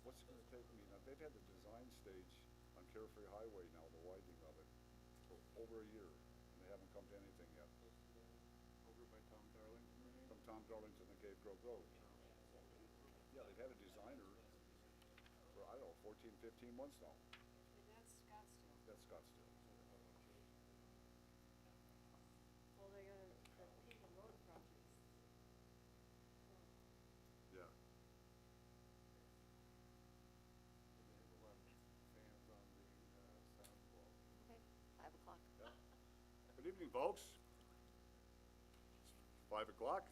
what's it gonna take me? Now, they've had the design stage on Carefree Highway now, the widening of it, for over a year, and they haven't come to anything yet. Over by Tom Darlington, right? From Tom Darlington to Cave Grove Road. Yeah, they've had a designer for, I don't know, 14, 15 months now. And that's Scottsdale. That's Scottsdale. Well, they got the Pekin Road projects. Yeah. They have a lot of fans on the sound wall. Okay, 5 o'clock. Yeah. Good evening, folks. It's 5 o'clock.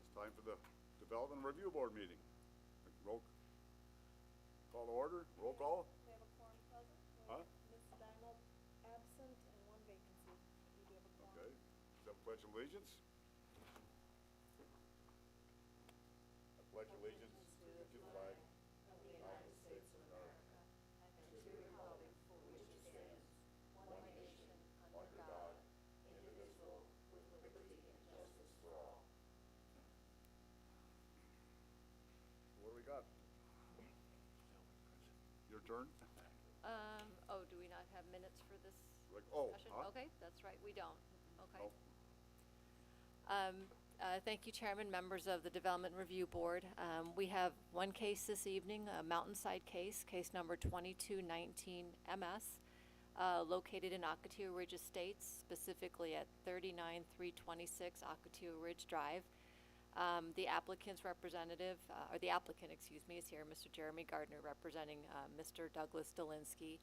It's time for the Development Review Board meeting. Roll call to order. Roll call. We have a quorum present. Huh? Ms. Dinah absent and 1 vacancy. We do have a quorum. Okay. Is that pledge of allegiance? I pledge allegiance to the flag Of the United States of America, and to the republic for which it stands, one nation, under God, indivisible, with liberty and justice for all. What do we got? Your turn? Oh, do we not have minutes for this Like, oh, discussion? huh? Okay, that's right, we don't. Okay. No. Thank you, Chairman, members of the Development Review Board. We have one case this evening, a Mountainside case, case number 2219 MS, located in Ocotillo Ridge Estates, specifically at 39326 Ocotillo Ridge Drive. The applicant's representative, or the applicant, excuse me, is here, Mr. Jeremy Gardner, representing Mr. Douglas Dolinsky.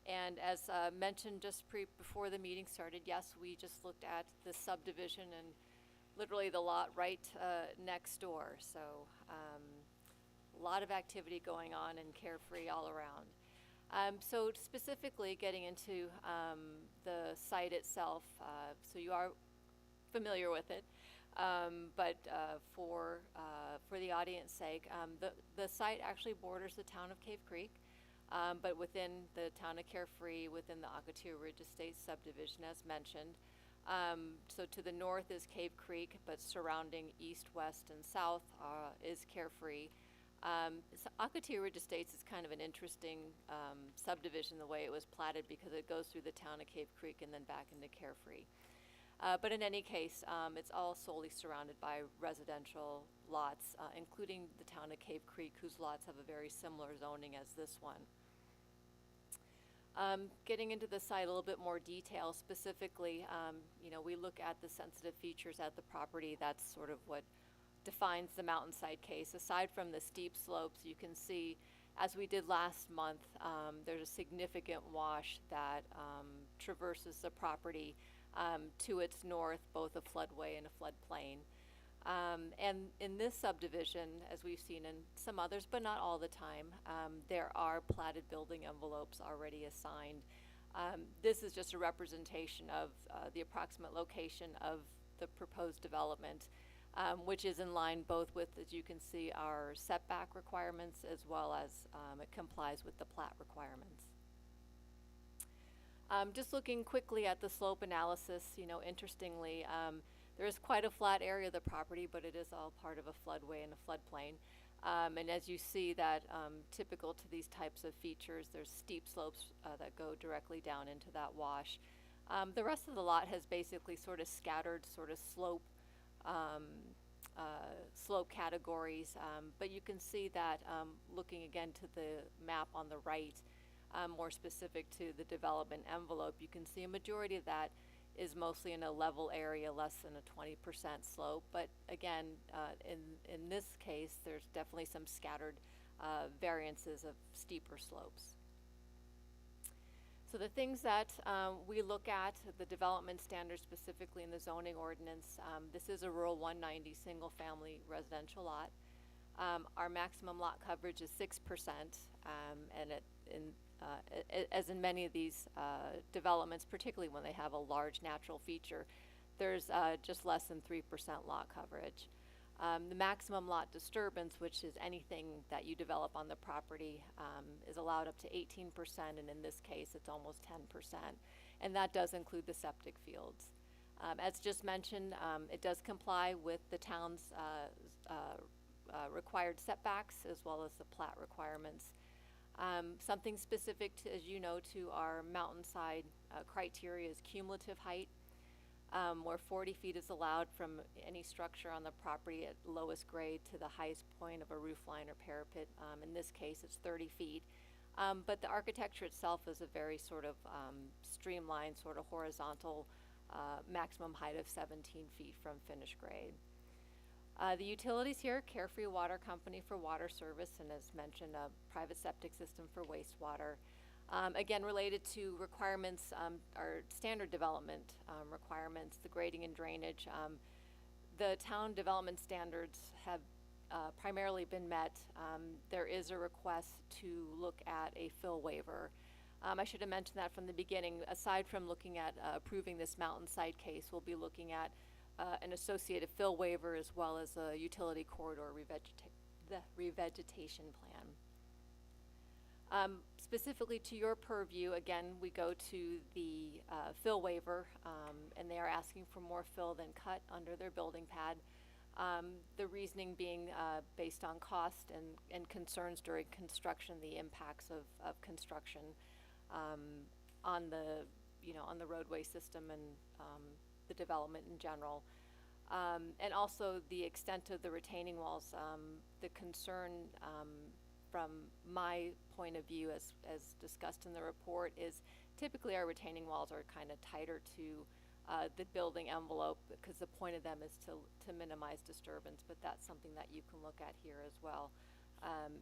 And as mentioned just before the meeting started, yes, we just looked at the subdivision and literally the lot right next door. So a lot of activity going on and Carefree all around. So specifically getting into the site itself, so you are familiar with it. But for the audience sake, the site actually borders the town of Cave Creek, but within the town of Carefree, within the Ocotillo Ridge Estates subdivision, as mentioned. So to the north is Cave Creek, but surrounding east, west, and south is Carefree. So Ocotillo Ridge Estates is kind of an interesting subdivision the way it was platted, because it goes through the town of Cave Creek and then back into Carefree. But in any case, it's all solely surrounded by residential lots, including the town of Cave Creek, whose lots have a very similar zoning as this one. Getting into the site a little bit more detail, specifically, you know, we look at the sensitive features at the property. That's sort of what defines the Mountainside case. Aside from the steep slopes, you can see, as we did last month, there's a significant wash that traverses the property. To its north, both a floodway and a floodplain. And in this subdivision, as we've seen in some others, but not all the time, there are platted building envelopes already assigned. This is just a representation of the approximate location of the proposed development, which is in line both with, as you can see, our setback requirements, as well as it complies with the plat requirements. Just looking quickly at the slope analysis, you know, interestingly, there is quite a flat area of the property, but it is all part of a floodway and a floodplain. And as you see that, typical to these types of features, there's steep slopes that go directly down into that wash. The rest of the lot has basically sort of scattered sort of slope categories, but you can see that looking again to the map on the right, more specific to the development envelope, you can see a majority of that is mostly in a level area, less than a 20% slope. But again, in this case, there's definitely some scattered variances of steeper slopes. So the things that we look at, the development standards specifically in the zoning ordinance, this is a rural 190 single family residential lot. Our maximum lot coverage is 6%, and as in many of these developments, particularly when they have a large natural feature, there's just less than 3% lot coverage. The maximum lot disturbance, which is anything that you develop on the property, is allowed up to 18%, and in this case it's almost 10%, and that does include the septic fields. As just mentioned, it does comply with the town's required setbacks as well as the plat requirements. Something specific to, as you know, to our mountainside criteria is cumulative height, where 40 feet is allowed from any structure on the property at lowest grade to the highest point of a roof line or parapet. In this case, it's 30 feet. But the architecture itself is a very sort of streamlined, sort of horizontal, maximum height of 17 feet from finished grade. The utilities here, Carefree Water Company for water service, and as mentioned, a private septic system for wastewater. Again, related to requirements, our standard development requirements, the grading and drainage. The town development standards have primarily been met. There is a request to look at a fill waiver. I should have mentioned that from the beginning. Aside from looking at approving this mountainside case, we'll be looking at an associated fill waiver as well as a utility corridor revegetation plan. Specifically to your purview, again, we go to the fill waiver, and they are asking for more fill than cut under their building pad. The reasoning being based on cost and concerns during construction, the impacts of construction on the, on the roadway system and the development in general. And also the extent of the retaining walls. The concern from my point of view, as discussed in the report, is typically our retaining walls are kind of tighter to the building envelope, because the point of them is to minimize disturbance, but that's something that you can look at here as well.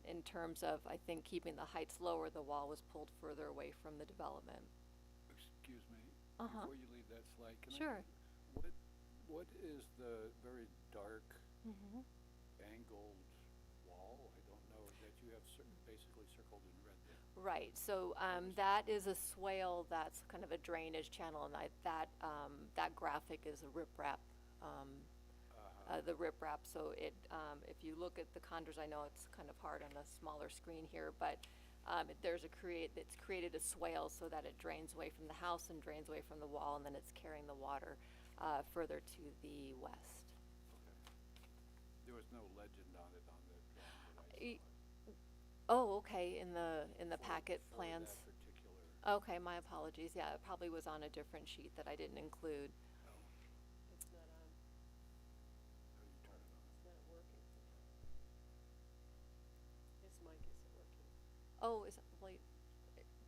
In terms of, I think, keeping the heights lower, the wall was pulled further away from the development. Excuse me, Uh-huh. before you leave that slide, can Sure. what is the very dark Mm-hmm. angled wall? I don't know, that you have basically circled in red there. Right, so that is a swale that's kind of a drainage channel, and that graphic is a riprap, the riprap. So it, if you look at the contours, I know it's kind of hard on a smaller screen here, but it's created a swale so that it drains away from the house and drains away from the wall, and then it's carrying the water further to the west. Okay. There was no legend on it on the drawing that I saw. Oh, okay, in the packet For plans. that particular. Okay, my apologies. Yeah, it probably was on a different sheet that I didn't include. It's not on, How do you turn it on? it's not working. This mic isn't working. Oh,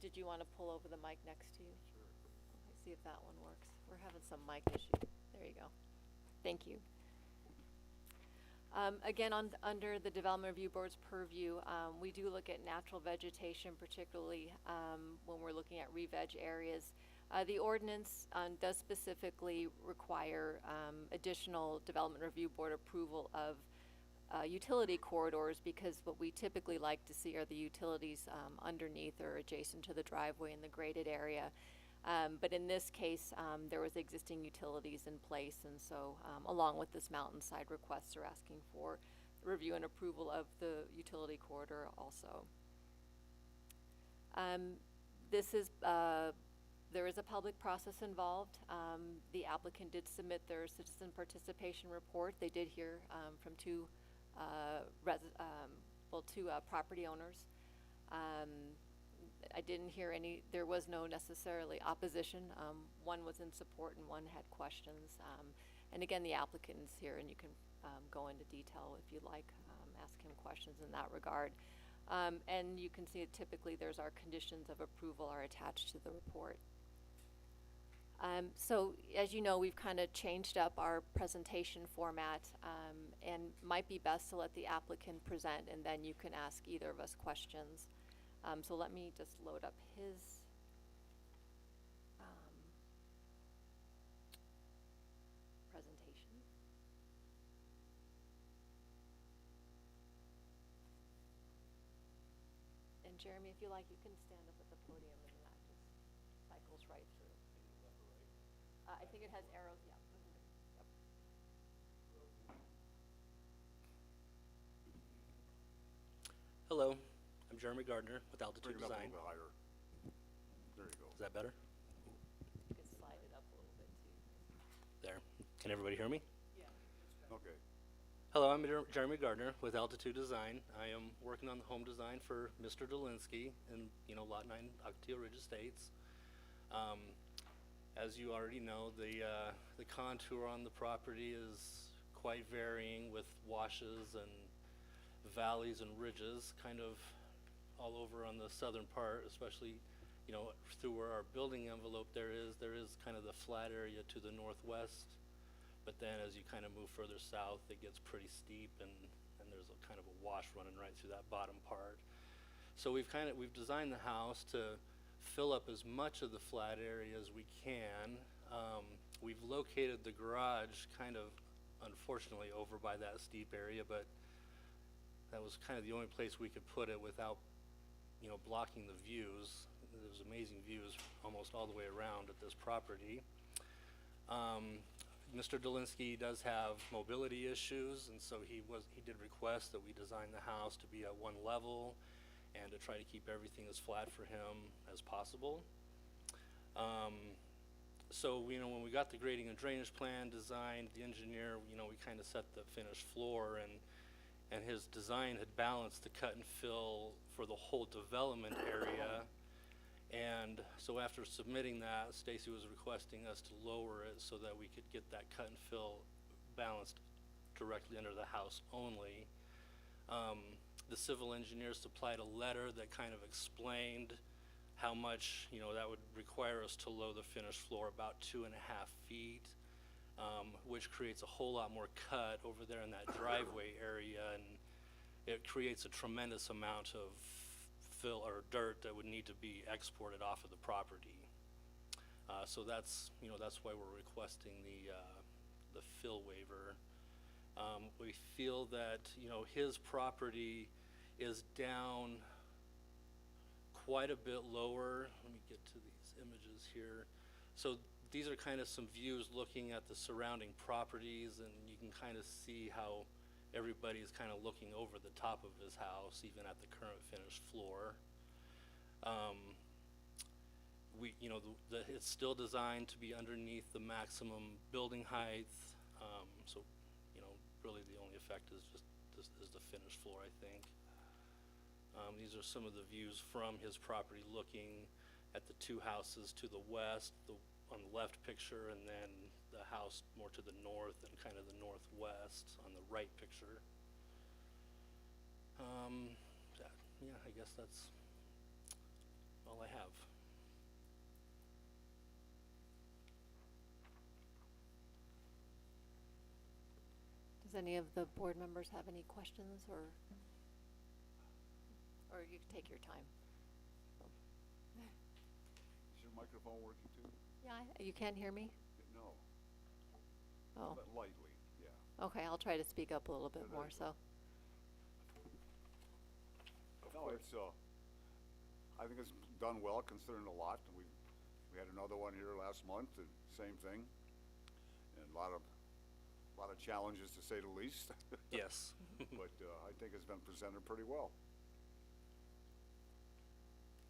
did you want to pull over the mic next to you? Sure. Okay, see if that one works. We're having some mic issues. There you go. Thank you. Again, under the Development Review Board's purview, we do look at natural vegetation, particularly when we're looking at re-veg areas. The ordinance does specifically require additional Development Review Board approval of utility corridors, because what we typically like to see are the utilities underneath or adjacent to the driveway in the graded area. But in this case, there was existing utilities in place, and so along with this mountainside request, they're asking for review and approval of the utility corridor also. There is a public process involved. The applicant did submit their citizen participation report. They did hear from two property owners. I didn't hear there was no necessarily opposition. One was in support and one had questions. And again, the applicant is here, and you can go into detail if you'd like, ask him questions in that regard. And you can see that typically there's our conditions of approval are attached to the report. So as you know, we've kind of changed up our presentation format, and might be best to let the applicant present, and then you can ask either of us questions. So let me just load up his presentation. And Jeremy, if you like, you can stand up at the podium, and that just cycles right through. I think it has arrows, yeah. Yep. Hello, I'm Jeremy Gardner with Bring Altitude it up a Design. little bit higher. There you go. Is that better? You can slide it up a little bit too. There. Can everybody hear me? Okay. Hello, I'm Jeremy Gardner with Altitude Design. I am working on the home design for Mr. Dolinsky in, Lot 9, Ocotillo Ridge Estates. As you already know, the contour on the property is quite varying with washes and valleys and ridges kind of all over on the southern part, especially, through where our building envelope there is kind of the flat area to the northwest. But then as you kind of move further south, it gets pretty steep, and there's a kind of a wash running right through that bottom part. So we've designed the house to fill up as much of the flat area as we can. We've located the garage kind of, unfortunately, over by that steep area, but that was kind of the only place we could put it without, blocking the views. There's amazing views almost all the way around at this property. Mr. Dolinsky does have mobility issues, and so he did request that we design the house to be at one level and to try to keep everything as flat for him as possible. So when we got the grading and drainage plan designed, the engineer, we kind of set the finished floor, and his design had balanced the cut and fill for the whole development area. And so after submitting that, Stacy was requesting us to lower it so that we could get that cut and fill balanced directly under the house only. The civil engineer supplied a letter that kind of explained how much, that would require us to lower the finished floor about 2.5 feet, which creates a whole lot more cut over there in that driveway area, and it creates a tremendous amount of fill or dirt that would need to be exported off of the property. So that's why we're requesting the fill waiver. We feel that his property is down quite a bit lower. Let me get to these images here. So these are kind of some views looking at the surrounding properties, and you can kind of see how everybody is kind of looking over the top of his house, even at the current finished floor. It's still designed to be underneath the maximum building height. So, really the only effect is just the finished floor, I think. These are some of the views from his property looking at the two houses to the west, on the left picture, and then the house more to the north and kind of the northwest on the right picture. Yeah, I guess that's all I have. Does any of the board members have any questions, or you can take your time? Is your microphone working too? Yeah, you can't hear me? No. Oh, But lightly, yeah. okay, I'll try to speak up a little bit Yeah, more, there you so. No, it's, I think it's done well considering a lot. We had another one here last month, and same thing. And a lot of challenges, to say the least. Yes. But I think it's been presented pretty well.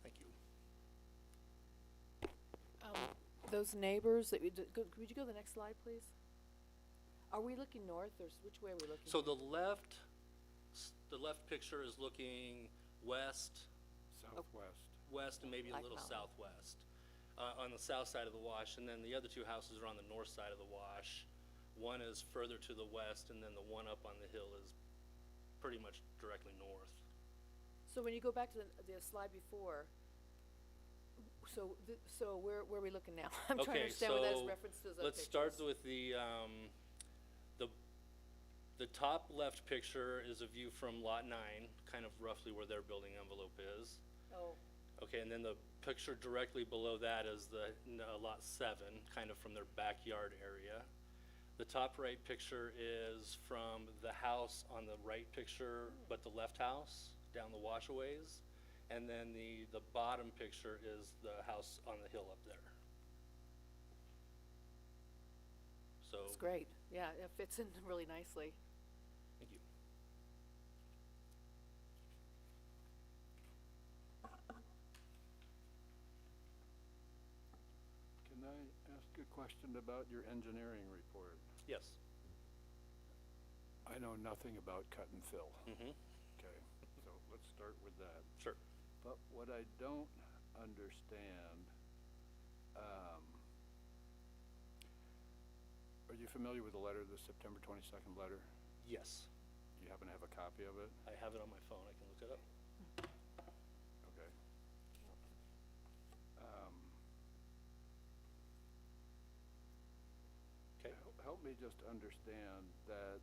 Thank you. Those neighbors, could you go to the next slide, please? Are we looking north, or which way are we looking? So the left picture is looking west, Southwest. and maybe a Black little Mountain. southwest, on the south side of the wash, and then the other two houses are on the north side of the wash. One is further to the west, and then the one up on the hill is pretty much directly north. So when you go back to the slide before, so where are we looking now? I'm trying to understand what that is reference to those other let's start pictures. with the top left picture is a view from lot 9, kind of roughly where their building envelope is. Oh, Okay, and then the picture directly below that is lot 7, kind of from their backyard area. The top right picture is from the house on the right picture, but the left house down the washaways. And then the bottom picture is the house on the hill up there. So. that's great. Yeah, it fits in really nicely. Thank you. Can I ask a question about your engineering report? Yes. I I know nothing about cut and fill. Mm-hmm, Okay, so let's start with that. sure. But what I don't understand, are you familiar with the letter, the September 22nd letter? Yes, You happen to have a copy of it? I have it on my phone, I can look it up. Okay. Okay, Help me just understand that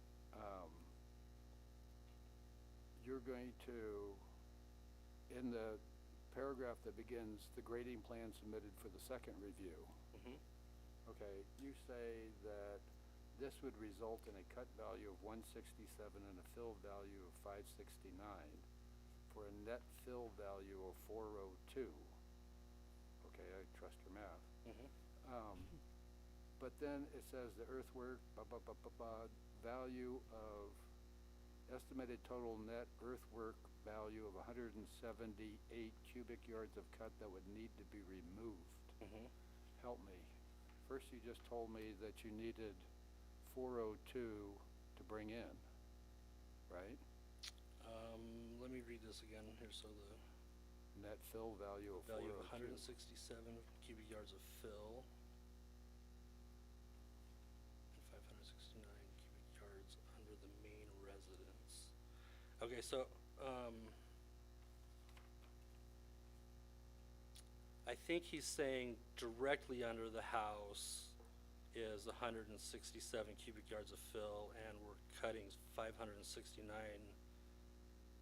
you're going to, in the paragraph that begins, the grading plan submitted for the second review, mm-hmm, okay, you say that this would result in a cut value of 167 and a fill value of 569 for a net fill value of 402. Okay, I trust your math. mm-hmm, But then it says the earthwork, value of estimated total net earthwork value of 178 cubic yards of cut that would need to be removed. mm-hmm. Help me. First you just told me that you needed 402 to bring in, right? Let me read this again here, so the Net fill value of 402. value of 167 cubic yards of fill. And 569 cubic yards under the main residence. Okay, so, I think he's saying directly under the house is 167 cubic yards of fill, and we're cutting 569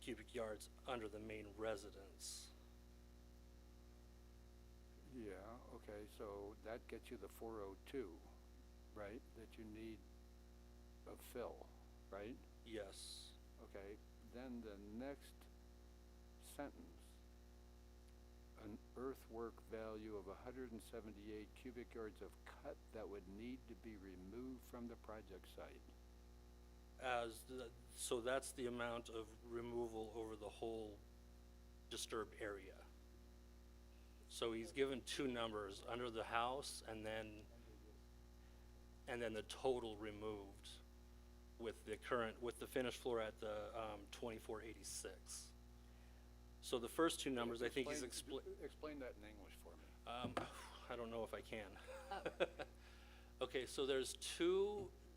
cubic yards under the main residence. Yeah, okay, so that gets you the 402, right, that you need of fill, right? Yes. Okay, then the next sentence, an earthwork value of 178 cubic yards of cut that would need to be removed from the project site. So that's the amount of removal over the whole disturbed area. So he's given two numbers, under the house and then the total removed with the finished floor at the 2486. So the first two numbers, I think he's Explain that in English for me. I don't know if I can. Okay, so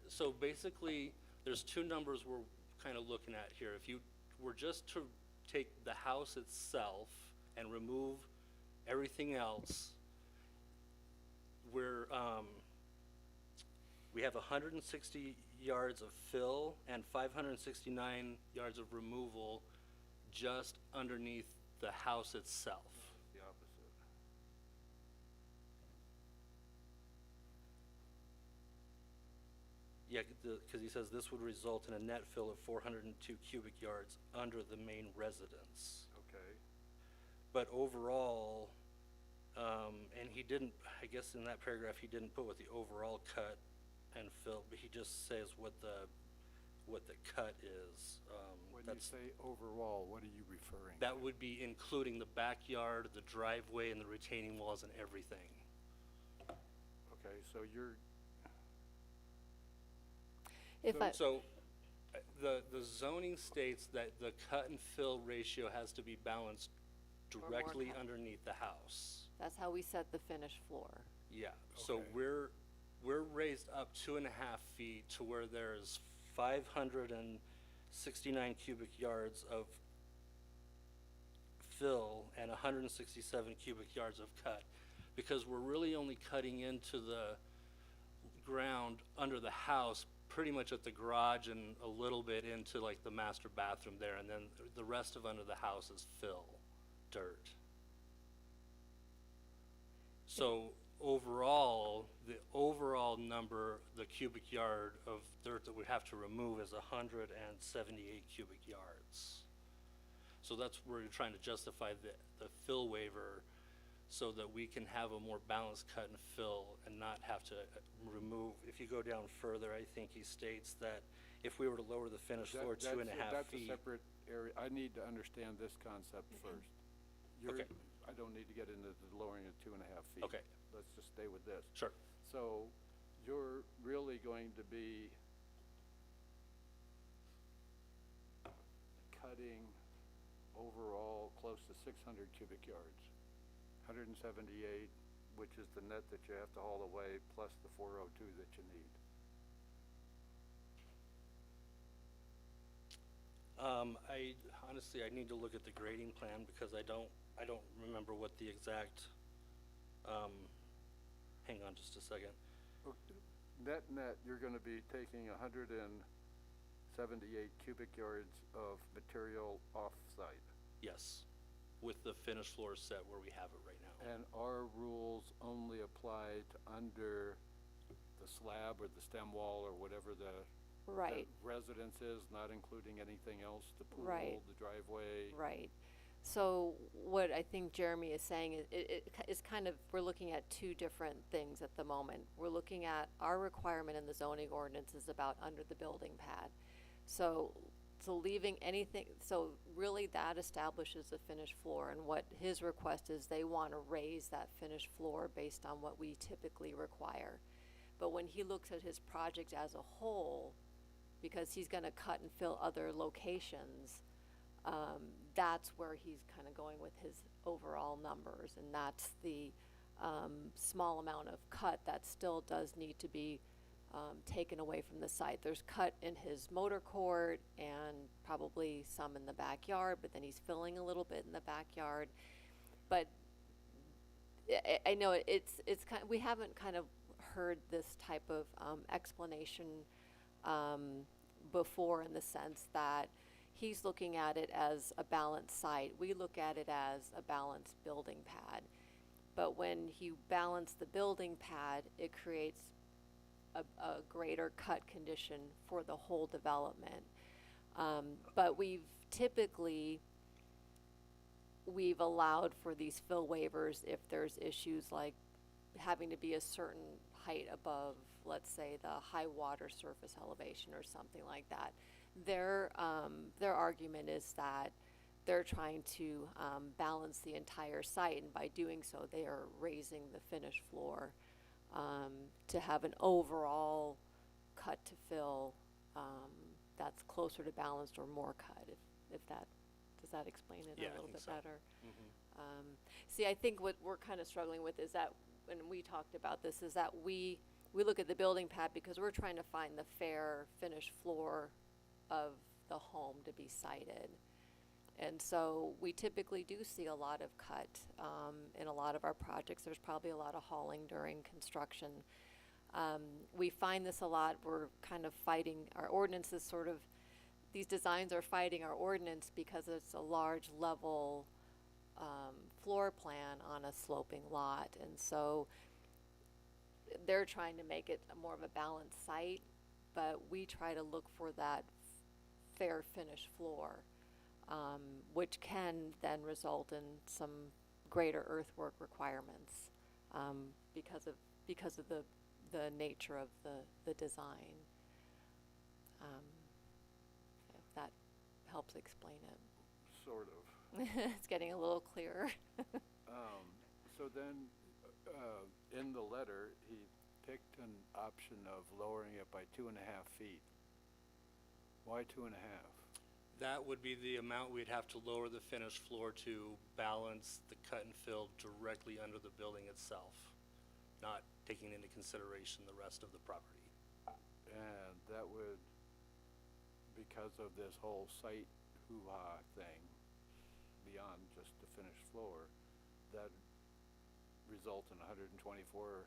so basically, there's two numbers we're kind of looking at here. If you were just to take the house itself and remove everything else, we have 160 yards of fill and 569 yards of removal just underneath the house itself. The opposite. Yeah, because he says this would result in a net fill of 402 cubic yards under the main residence. Okay. But overall, and he didn't, I guess in that paragraph, he didn't put what the overall cut and fill, but he just says what the cut is. When you say overall, what are you referring to? That would be including the backyard, the driveway, and the retaining walls and everything. Okay, so you're, If I, So, the zoning states that the cut and fill ratio has to be balanced more directly cut. underneath the house. That's how we set the finished floor. Yeah, so Okay. we're raised up 2.5 feet to where there's 569 cubic yards of fill and 167 cubic yards of cut, because we're really only cutting into the ground under the house, pretty much at the garage and a little bit into like the master bathroom there, and then the rest of under the house is fill, dirt. So overall, the overall number, the cubic yard of dirt that we have to remove is 178 cubic yards. So that's where you're trying to justify the fill waiver, so that we can have a more balanced cut and fill and not have to remove. If you go down further, I think he states that if we were to lower the finished floor 2.5 that's a feet. separate area. I need to understand this concept first. Okay. I don't need to get into the lowering of 2.5 feet. Okay. Let's just stay with this. Sure. So you're really going to be needing overall close to 600 cubic yards. 178, which is the net that you have to haul away, plus the 402 that you need. I honestly, I need to look at the grading plan because I don't remember what the exact, hang on just a second. Net, you're gonna be taking 178 cubic yards of material off-site. Yes, with the finished floor set where we have it right now. And our rules only apply to under the slab or the stem wall or whatever the Right. residence is, not including anything else, the pool, Right. the driveway. Right. So what I think Jeremy is saying is, it's kind of, we're looking at two different things at the moment. We're looking at our requirement in the zoning ordinance is about under the building pad. So leaving anything, so really that establishes the finished floor, and what his request is, they wanna raise that finished floor based on what we typically require. But when he looks at his project as a whole, because he's gonna cut and fill other locations, that's where he's kind of going with his overall numbers, and that's the small amount of cut that still does need to be taken away from the site. There's cut in his motor court and probably some in the backyard, but then he's filling a little bit in the backyard. But I know it's kind, we haven't kind of heard this type of explanation before, in the sense that he's looking at it as a balanced site. We look at it as a balanced building pad. But when you balance the building pad, it creates a greater cut condition for the whole development. But we've allowed for these fill waivers if there's issues like having to be a certain height above, let's say, the high water surface elevation or something like that. Their argument is that they're trying to balance the entire site, and by doing so, they are raising the finished floor to have an overall cut to fill that's closer to balanced or more cut. If that, does that explain it Yeah, a I little think bit so. better? See, I think what we're kind of struggling with is that, when we talked about this, is that we look at the building pad because we're trying to find the fair finished floor of the home to be sited. And so we typically do see a lot of cut in a lot of our projects. There's probably a lot of hauling during construction. We find this a lot. We're kind of fighting, our ordinance is sort of, these designs are fighting our ordinance because it's a large level floor plan on a sloping lot. And so they're trying to make it more of a balanced site, but we try to look for that fair finished floor, which can then result in some greater earthwork requirements because of the nature of the design. If that helps explain it. Sort of. It's getting a little clearer. So then, in the letter, he picked an option of lowering it by 2.5 feet. Why 2.5? That would be the amount we'd have to lower the finished floor to balance the cut and fill directly under the building itself, not taking into consideration the rest of the property. And that would, because of this whole site hoo-ha thing, beyond just the finished floor, that result in 124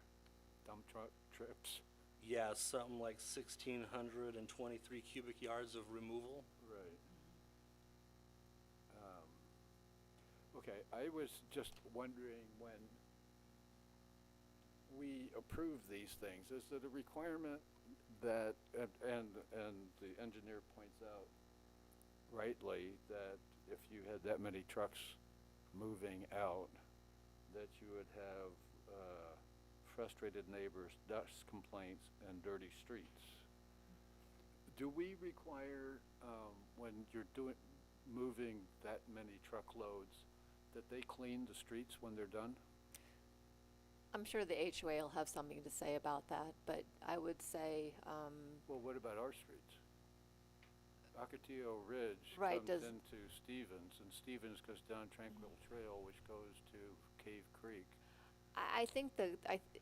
dump truck trips. Yeah, something like 1,623 cubic yards of removal. Right. Okay, I was just wondering, when we approve these things, is it a requirement that, and the engineer points out rightly, that if you had that many trucks moving out, that you would have frustrated neighbors, dust complaints, and dirty streets? Do we require, when you're moving that many truckloads, that they clean the streets when they're done? I'm sure the HOA will have something to say about that, but I would say, Well, what about our streets? Ocotillo Ridge Right, comes does- into Stevens, and Stevens goes down Tranquil Trail, which goes to Cave Creek. I think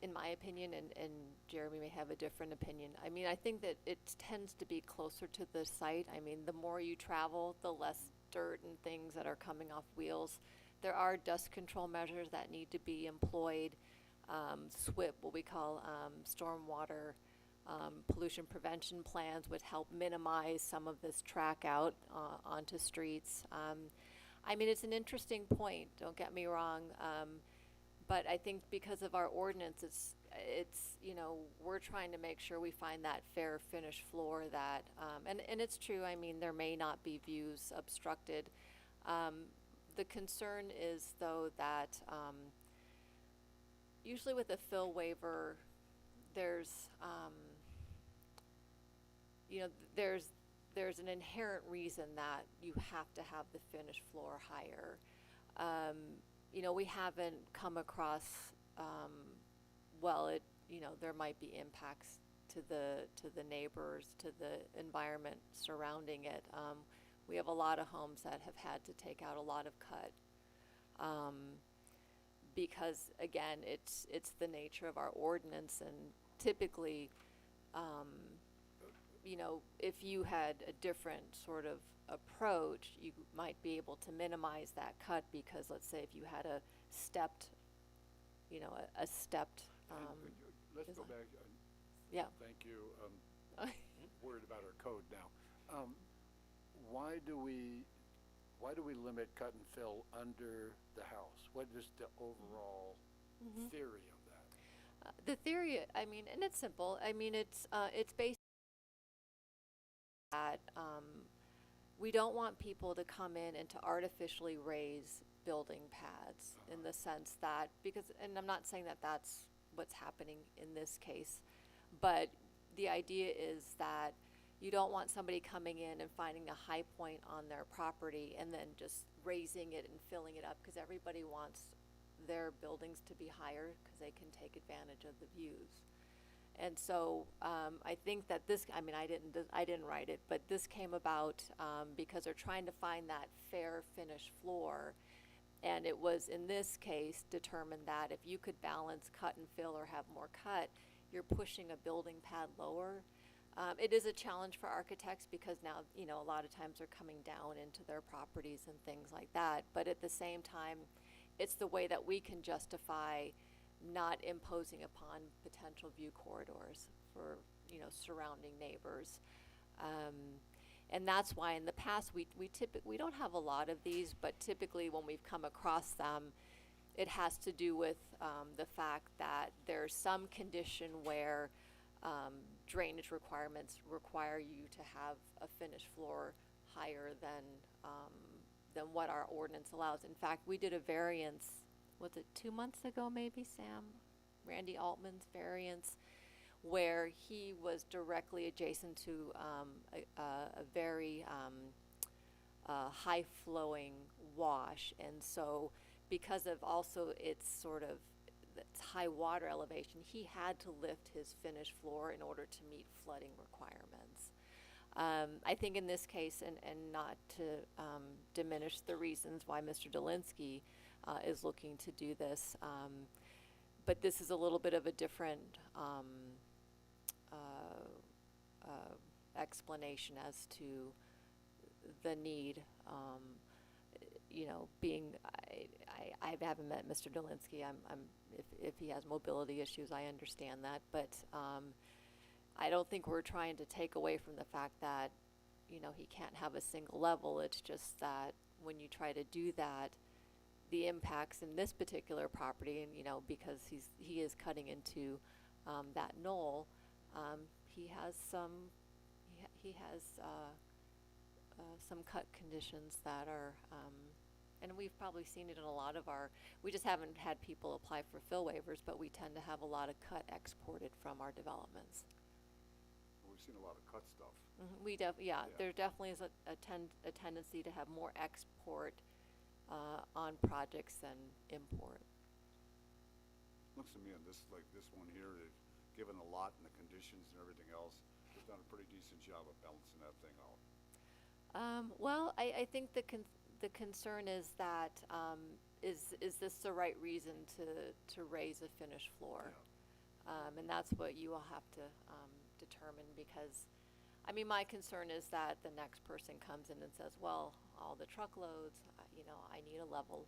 in my opinion, and Jeremy may have a different opinion, I mean, I think that it tends to be closer to the site. I mean, the more you travel, the less dirt and things that are coming off wheels. There are dust control measures that need to be employed. SWIP, what we call stormwater pollution prevention plans, would help minimize some of this track out onto streets. I mean, it's an interesting point, don't get me wrong. But I think because of our ordinance, it's, you know, we're trying to make sure we find that fair finished floor that, and it's true, I mean, there may not be views obstructed. The concern is though that, usually with a fill waiver, there's, you know, there's an inherent reason that you have to have the finished floor higher. You know, we haven't come across, well, you know, there might be impacts to the neighbors, to the environment surrounding it. We have a lot of homes that have had to take out a lot of cut, because again, it's the nature of our ordinance, and typically, you know, if you had a different sort of approach, you might be able to minimize that cut, because let's say if you had a stepped, you know, a stepped, Let's go design. back, Yeah. thank you, worried about our code now. Why do we limit cut and fill under the house? What is the overall theory of that? The theory, I mean, and it's simple. I mean, it's based that we don't want people to come in and to artificially raise building pads in the sense that, because, and I'm not saying that that's what's happening in this case, but the idea is that you don't want somebody coming in and finding a high point on their property and then just raising it and filling it up, because everybody wants their buildings to be higher because they can take advantage of the views. And so I think that this, I mean, I didn't write it, but this came about because they're trying to find that fair finished floor. And it was, in this case, determined that if you could balance cut and fill or have more cut, you're pushing a building pad lower. It is a challenge for architects because now, you know, a lot of times they're coming down into their properties and things like that. But at the same time, it's the way that we can justify not imposing upon potential view corridors for, you know, surrounding neighbors. And that's why in the past we don't have a lot of these, but typically when we've come across them, it has to do with the fact that there's some condition where drainage requirements require you to have a finished floor higher than what our ordinance allows. In fact, we did a variance, was it 2 months ago maybe, Sam? Randy Altman's variance, where he was directly adjacent to a very high-flowing wash. And so because of also its sort of its high water elevation, he had to lift his finished floor in order to meet flooding requirements. I think in this case, and not to diminish the reasons why Mr. Dolinsky is looking to do this, but this is a little bit of a different explanation as to the need. You know, being, I haven't met Mr. Dolinsky. If he has mobility issues, I understand that, but I don't think we're trying to take away from the fact that, you know, he can't have a single level. It's just that when you try to do that, the impacts in this particular property, and, you know, because he is cutting into that knoll, he has some cut conditions that are, and we've probably seen it in a lot of we just haven't had people apply for fill waivers, but we tend to have a lot of cut exported from our developments. We've seen a lot of cut stuff. Yeah, there definitely is a tendency to have more export on projects than import. Looks to me on this, like this one here, given the lot and the conditions and everything else, they've done a pretty decent job of balancing that thing out. Well, I think the concern is that, is this the right reason to raise a finished floor? And that's what you will have to, determine, because, I mean, my concern is that the next person comes in and says, well, all the truckloads, I need a level,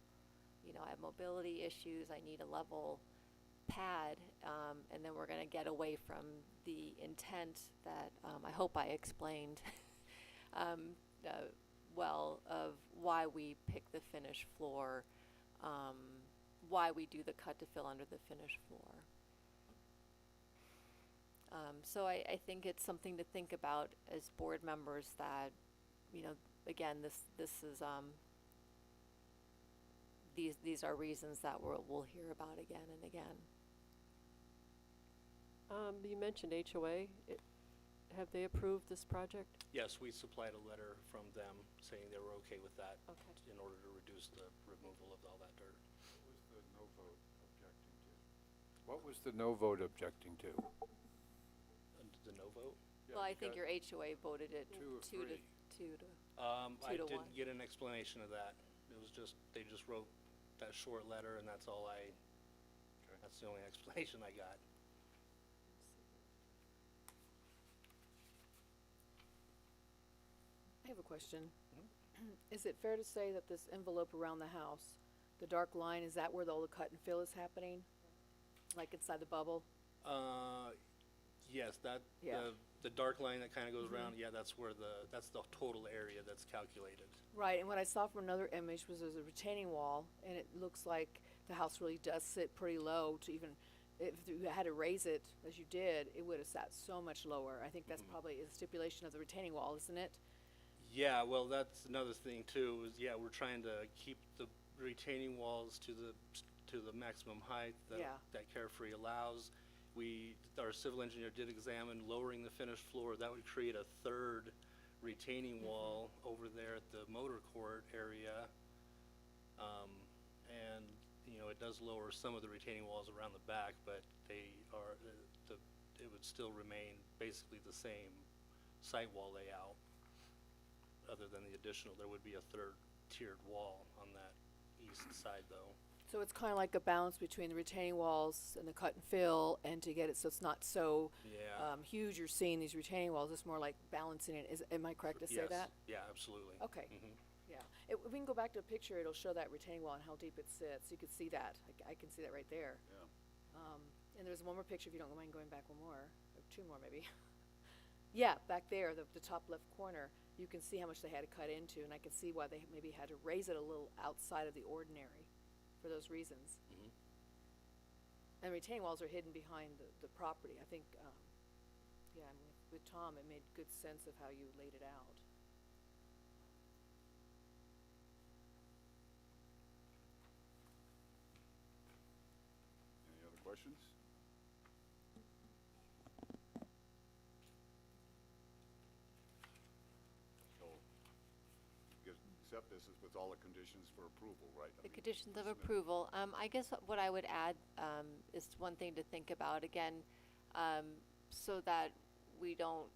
I have mobility issues, I need a level pad, and then we're gonna get away from the intent that, I hope I explained, well, of why we pick the finished floor, why we do the cut to fill under the finished floor. So I think it's something to think about as board members that, again, this is, these are reasons that we'll hear about again and again. You mentioned HOA. Have they approved this project? Yes, we supplied a letter from them saying they were okay with that. Okay. In order to reduce the removal of all that dirt. What was the no vote objecting to? The no vote? Well, I think your HOA voted it 2 of 2 to 3. 2 to. I 2 to 1. didn't get an explanation of that. It was just, they just wrote that short letter, and that's all that's the only explanation I got. I have a question. Is it fair to say that this envelope around the house, the dark line, is that where all the cut and fill is happening? Like inside the bubble? Yes, Yeah. the dark line that kinda goes around, yeah, that's the total area that's calculated. Right, and what I saw from another image was there's a retaining wall, and it looks like the house really does sit pretty low to even, if you had to raise it as you did, it would have sat so much lower. I think that's probably a stipulation of the retaining wall, isn't it? Yeah, well, that's another thing too, is, yeah, we're trying to keep the retaining walls to the maximum height Yeah. that Carefree allows. Our civil engineer did examine lowering the finished floor. That would create a third retaining wall over there at the motor court area. And, it does lower some of the retaining walls around the back, but they are, it would still remain basically the same site wall layout. Other than the additional, there would be a third tiered wall on that east side though. So it's kind of like a balance between the retaining walls and the cut and fill, and to get it so it's not so Yeah. huge, you're seeing these retaining walls, it's more like balancing it. Am I correct to say Yes. that? Yeah, absolutely. Okay. Mhm. Yeah, if we can go back to a picture, it'll show that retaining wall and how deep it sits. You could see that. I can see that right there. Yeah. And there's one more picture, if you don't mind going back one more, or 2 more maybe. Yeah, back there, the top left corner, you can see how much they had to cut into, and I can see why they maybe had to raise it a little outside of the ordinary for those reasons. Mhm. And retaining walls are hidden behind the property. I think, yeah, and with Tom, it made good sense of how you laid it out. Any other questions? So, accept this is with all the conditions for approval, right? I The mean, conditions of submit- approval, I guess what I would add, is one thing to think about, again, so that we don't,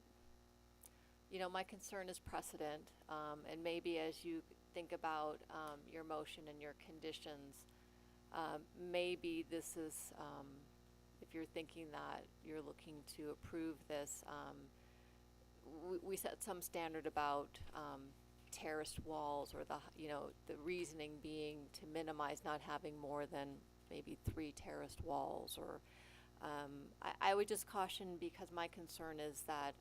my concern is precedent, and maybe as you think about, your motion and your conditions, maybe this is, if you're thinking that you're looking to approve this, we set some standard about, terraced walls, or the reasoning being to minimize not having more than maybe 3 terraced walls, or, I would just caution, because my concern is that,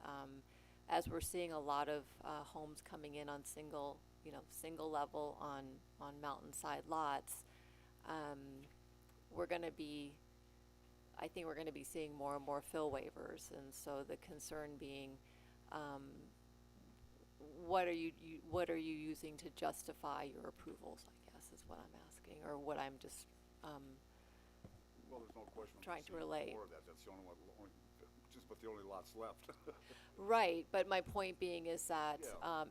as we're seeing a lot of, homes coming in on single level on mountainside lots, I think we're gonna be seeing more and more fill waivers, and so the concern being, what are you using to justify your approvals, I guess, is what I'm asking, or what I'm just, Well, there's no question. we've trying to seen relate. before that's the only one, just about the only lots left. Right, but my point being is that, Yeah.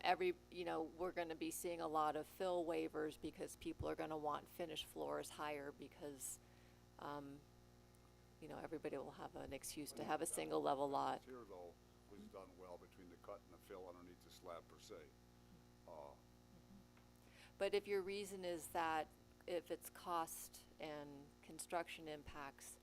we're gonna be seeing a lot of fill waivers, because people are gonna want finished floors higher, because, everybody will have an excuse to have a single level lot. Here, though, was done well between the cut and the fill underneath the slab per se. But if your reason is that if it's cost and construction impacts,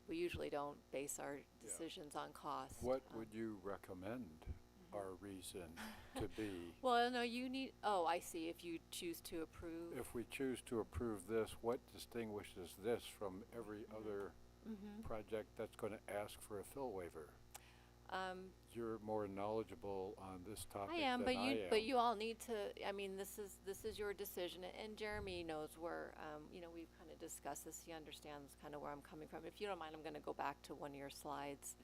we usually don't base our decisions on cost. What would you recommend our reason to be? Well, no, you need, oh, I see, if you choose to approve. If we choose to approve this, what distinguishes this from every other project that's going to ask for a fill waiver? You're more knowledgeable on this topic I am, than but I am. you all need to, I mean, this is your decision, and Jeremy knows where, you know, we've kind of discussed this, he understands kind of where I'm coming from. If you don't mind, I'm gonna go back to one of your slides.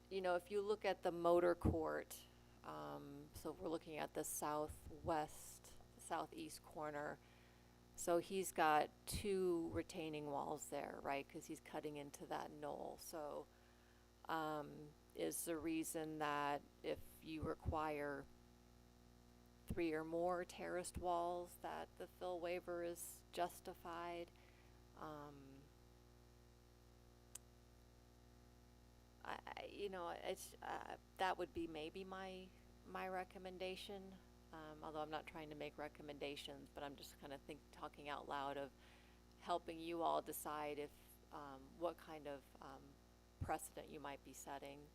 You know, if you look at the motor court, so we're looking at the southeast corner. So he's got 2 retaining walls there, right? Because he's cutting into that knoll. So is the reason that if you require 3 or more terraced walls that the fill waiver is justified? You know, it's that would be maybe my recommendation. Although I'm not trying to make recommendations, but I'm just kind of talking out loud of helping you all decide if what kind of precedent you might be setting.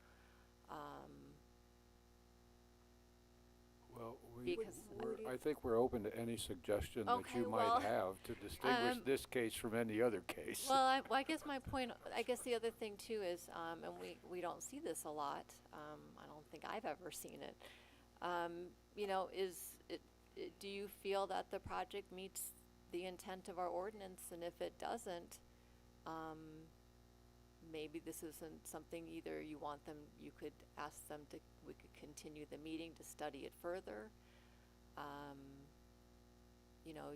Well, Because- I think we're open to any suggestion that Okay, you well, might have to distinguish this case from any other case. Well, I guess my point, I guess the other thing too is, and we don't see this a lot, I don't think I've ever seen it. You know, do you feel that the project meets the intent of our ordinance? And if it doesn't, maybe this isn't something either you want them, you could ask them to, we could continue the meeting to study it further. You know,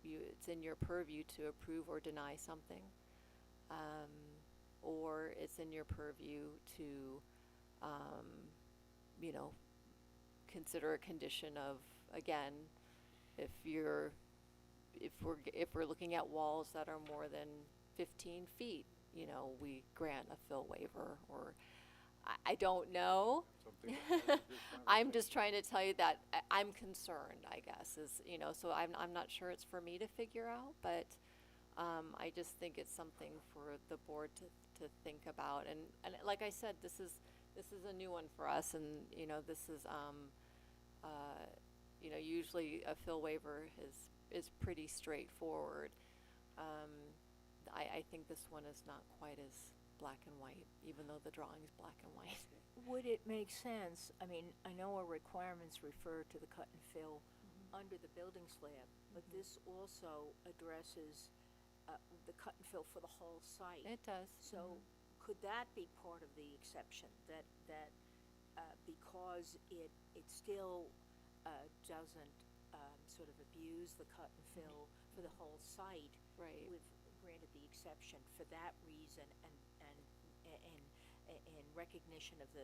it's in your purview to approve or deny something. Or it's in your purview to, you know, consider a condition of, again, if we're looking at walls that are more than 15 feet, you know, we grant a fill waiver, or I don't know. Something like that. I'm just trying to tell you that I'm concerned, I guess, is, you know, so I'm not sure it's for me to figure out, but I just think it's something for the board to think about. And like I said, this is a new one for us, and, you know, this is, you know, usually a fill waiver is pretty straightforward. I think this one is not quite as black and white, even though the drawing's black and white. Would it make sense, I mean, I know our requirements refer to the cut and fill under the building slab, but this also addresses the cut and fill for the whole site. It does. So could that be part of the exception, that because it still doesn't sort of abuse the cut and fill for the whole site? Right. We've granted the exception for that reason and recognition of the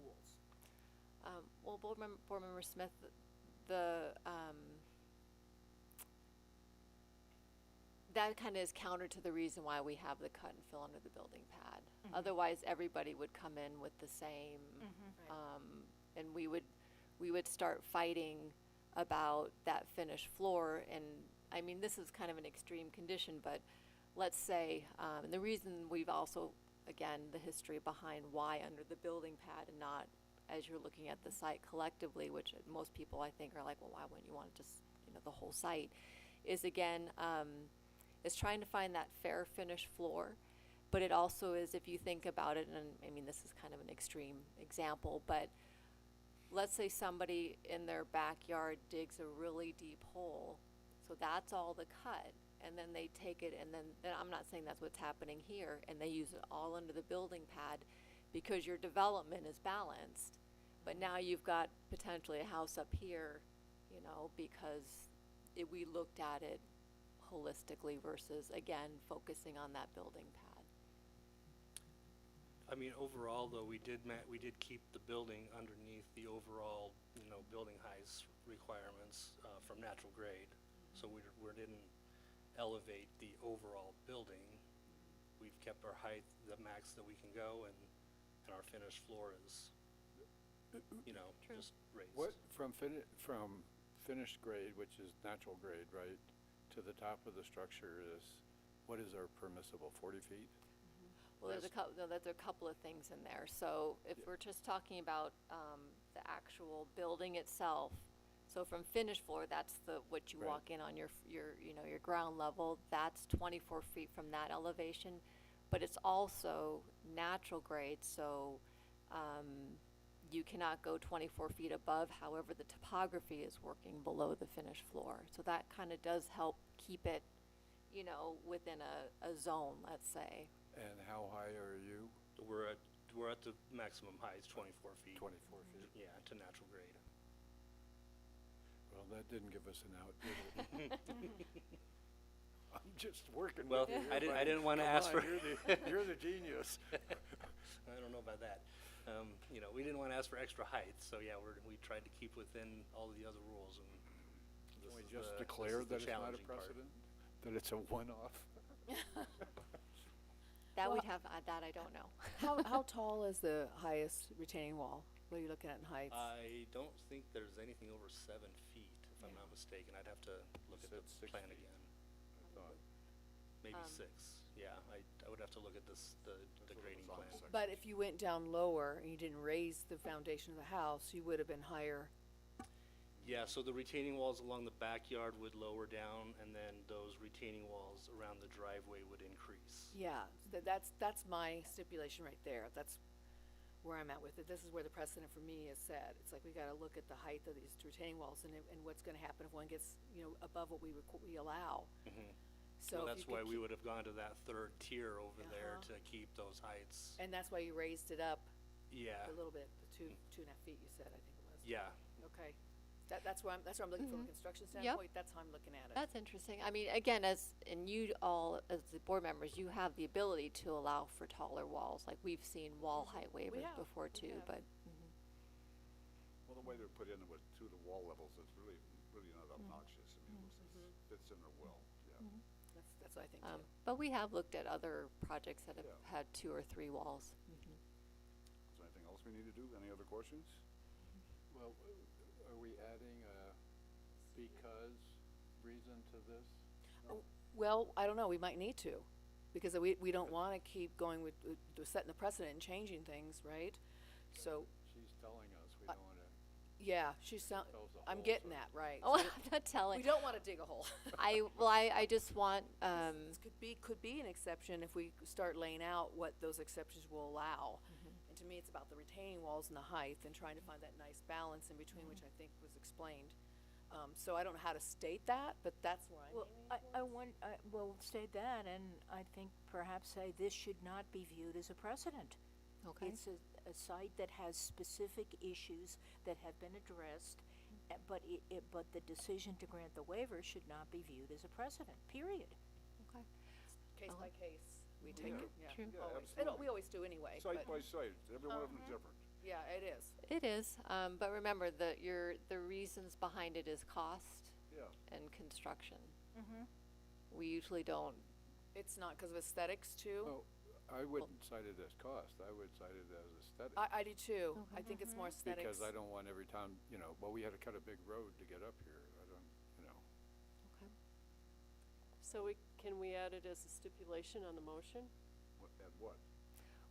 walls. Well, Board Member Smith, that kind of is counter to the reason why we have the cut and fill under the building pad. Otherwise, everybody would come in with the same, and we would start fighting about that finished floor. And I mean, this is kind of an extreme condition, but let's say, and the reason we've also, again, the history behind why under the building pad and not as you're looking at the site collectively, which most people I think are like, well, why wouldn't you want just, you know, the whole site, is again, is trying to find that fair finished floor. But it also is, if you think about it, and I mean, this is kind of an extreme example, but let's say somebody in their backyard digs a really deep hole, so that's all the cut, and then they take it, and then I'm not saying that's what's happening here, and they use it all under the building pad because your development is balanced. But now you've got potentially a house up here, you know, because we looked at it holistically versus, again, focusing on that building pad. I mean, overall, though, we did keep the building underneath the overall, you know, building heights requirements from natural grade. So we didn't elevate the overall building. We've kept our height the max that we can go, and our finished floor is you know, just raised. What, from finished grade, which is natural grade, right, to the top of the structure is, what is our permissible, 40 feet? Well, there's a couple of things in there. So if we're just talking about, the actual building itself, so from finished floor, that's what you Right. walk in on your ground level, that's 24 feet from that elevation. But it's also natural grade, so, you cannot go 24 feet above, however, the topography is working below the finished floor. So that kind of does help keep it, within a zone, let's say. And how high are you? We're at the maximum height, it's 24 feet. 24 feet. Yeah, to natural grade. Well, that didn't give us an out, did it? I'm just working Well, with you here, I buddy. didn't wanna Come ask on, for- You're the genius. I don't know about that. We didn't want to ask for extra height, so yeah, we tried to keep within all of the other rules, and Can this we is just the- declare this that is it's the not a challenging part. precedent? That it's a one-off? That Well, we'd have, that I don't know. How tall is the highest retaining wall? What are you looking at in heights? I don't think there's anything over 7 feet, if I'm not mistaken. I'd have to look at the said 6 plan feet. again. I thought. Maybe 6, yeah. I would have to look at the what it grading was on, plan. 6. But if you went down lower and you didn't raise the foundation of the house, you would have been higher. Yeah, so the retaining walls along the backyard would lower down, and then those retaining walls around the driveway would increase. Yeah, that's my stipulation right there. That's where I'm at with it. This is where the precedent for me is set. It's like we gotta look at the height of these retaining walls and what's gonna happen if one gets, above what we allow. Mhm. So Well, if that's you why could we keep- would have gone to that third tier over there Uh-huh. to keep those heights. And that's why you raised it up Yeah, a little bit, the 2.5 feet you said, I think it was. yeah. Okay. That's where I'm looking from a construction standpoint. That's how I'm looking at it. That's interesting. I mean, again, and you all, as the board members, you have the ability to allow for taller walls. Like, we've seen wall height waivers have, before we too, have. but, Well, the way they're put in with to the wall levels, it's really not obnoxious. I mean, it fits in there well, yeah. That's what I think too. but we have looked at other projects that have Yeah. had 2 or 3 walls. Is there anything else we need to do? Any other questions? Well, are we adding a because reason to this? Well, I don't know, we might need to, because we don't wanna keep going with setting the precedent and changing things, right? So, She's telling us we don't wanna, yeah, Fills a I'm hole, getting so- that, right. Oh, So I'm not telling. we don't wanna dig a hole. I just want, This could be an exception if we start laying out what those exceptions will allow. And to me, it's about the retaining walls and the height and trying to find that nice balance in between, which I think was explained. So I don't know how to state that, but that's where I'm Well, aiming for. I will state that, and I think perhaps say this should not be viewed as a precedent. okay. It's a site that has specific issues that have been addressed, but but the decision to grant the waiver should not be viewed as a precedent, period. Okay. Case by case, we take it, yeah. True. Yeah, Always. absolutely. We always do anyway, Site but, by site, every one of them is different. yeah, it is. It is, but remember the reasons behind it is cost Yeah. and construction. Mm-hmm. We usually don't, It's not because of aesthetics too. well, I wouldn't cite it as cost, I would cite it as aesthetic. I do too. I think it's more aesthetics. Because I don't want every time, well, we had to cut a big road to get up here, I don't, okay. So can we add it as a stipulation on the motion? And what?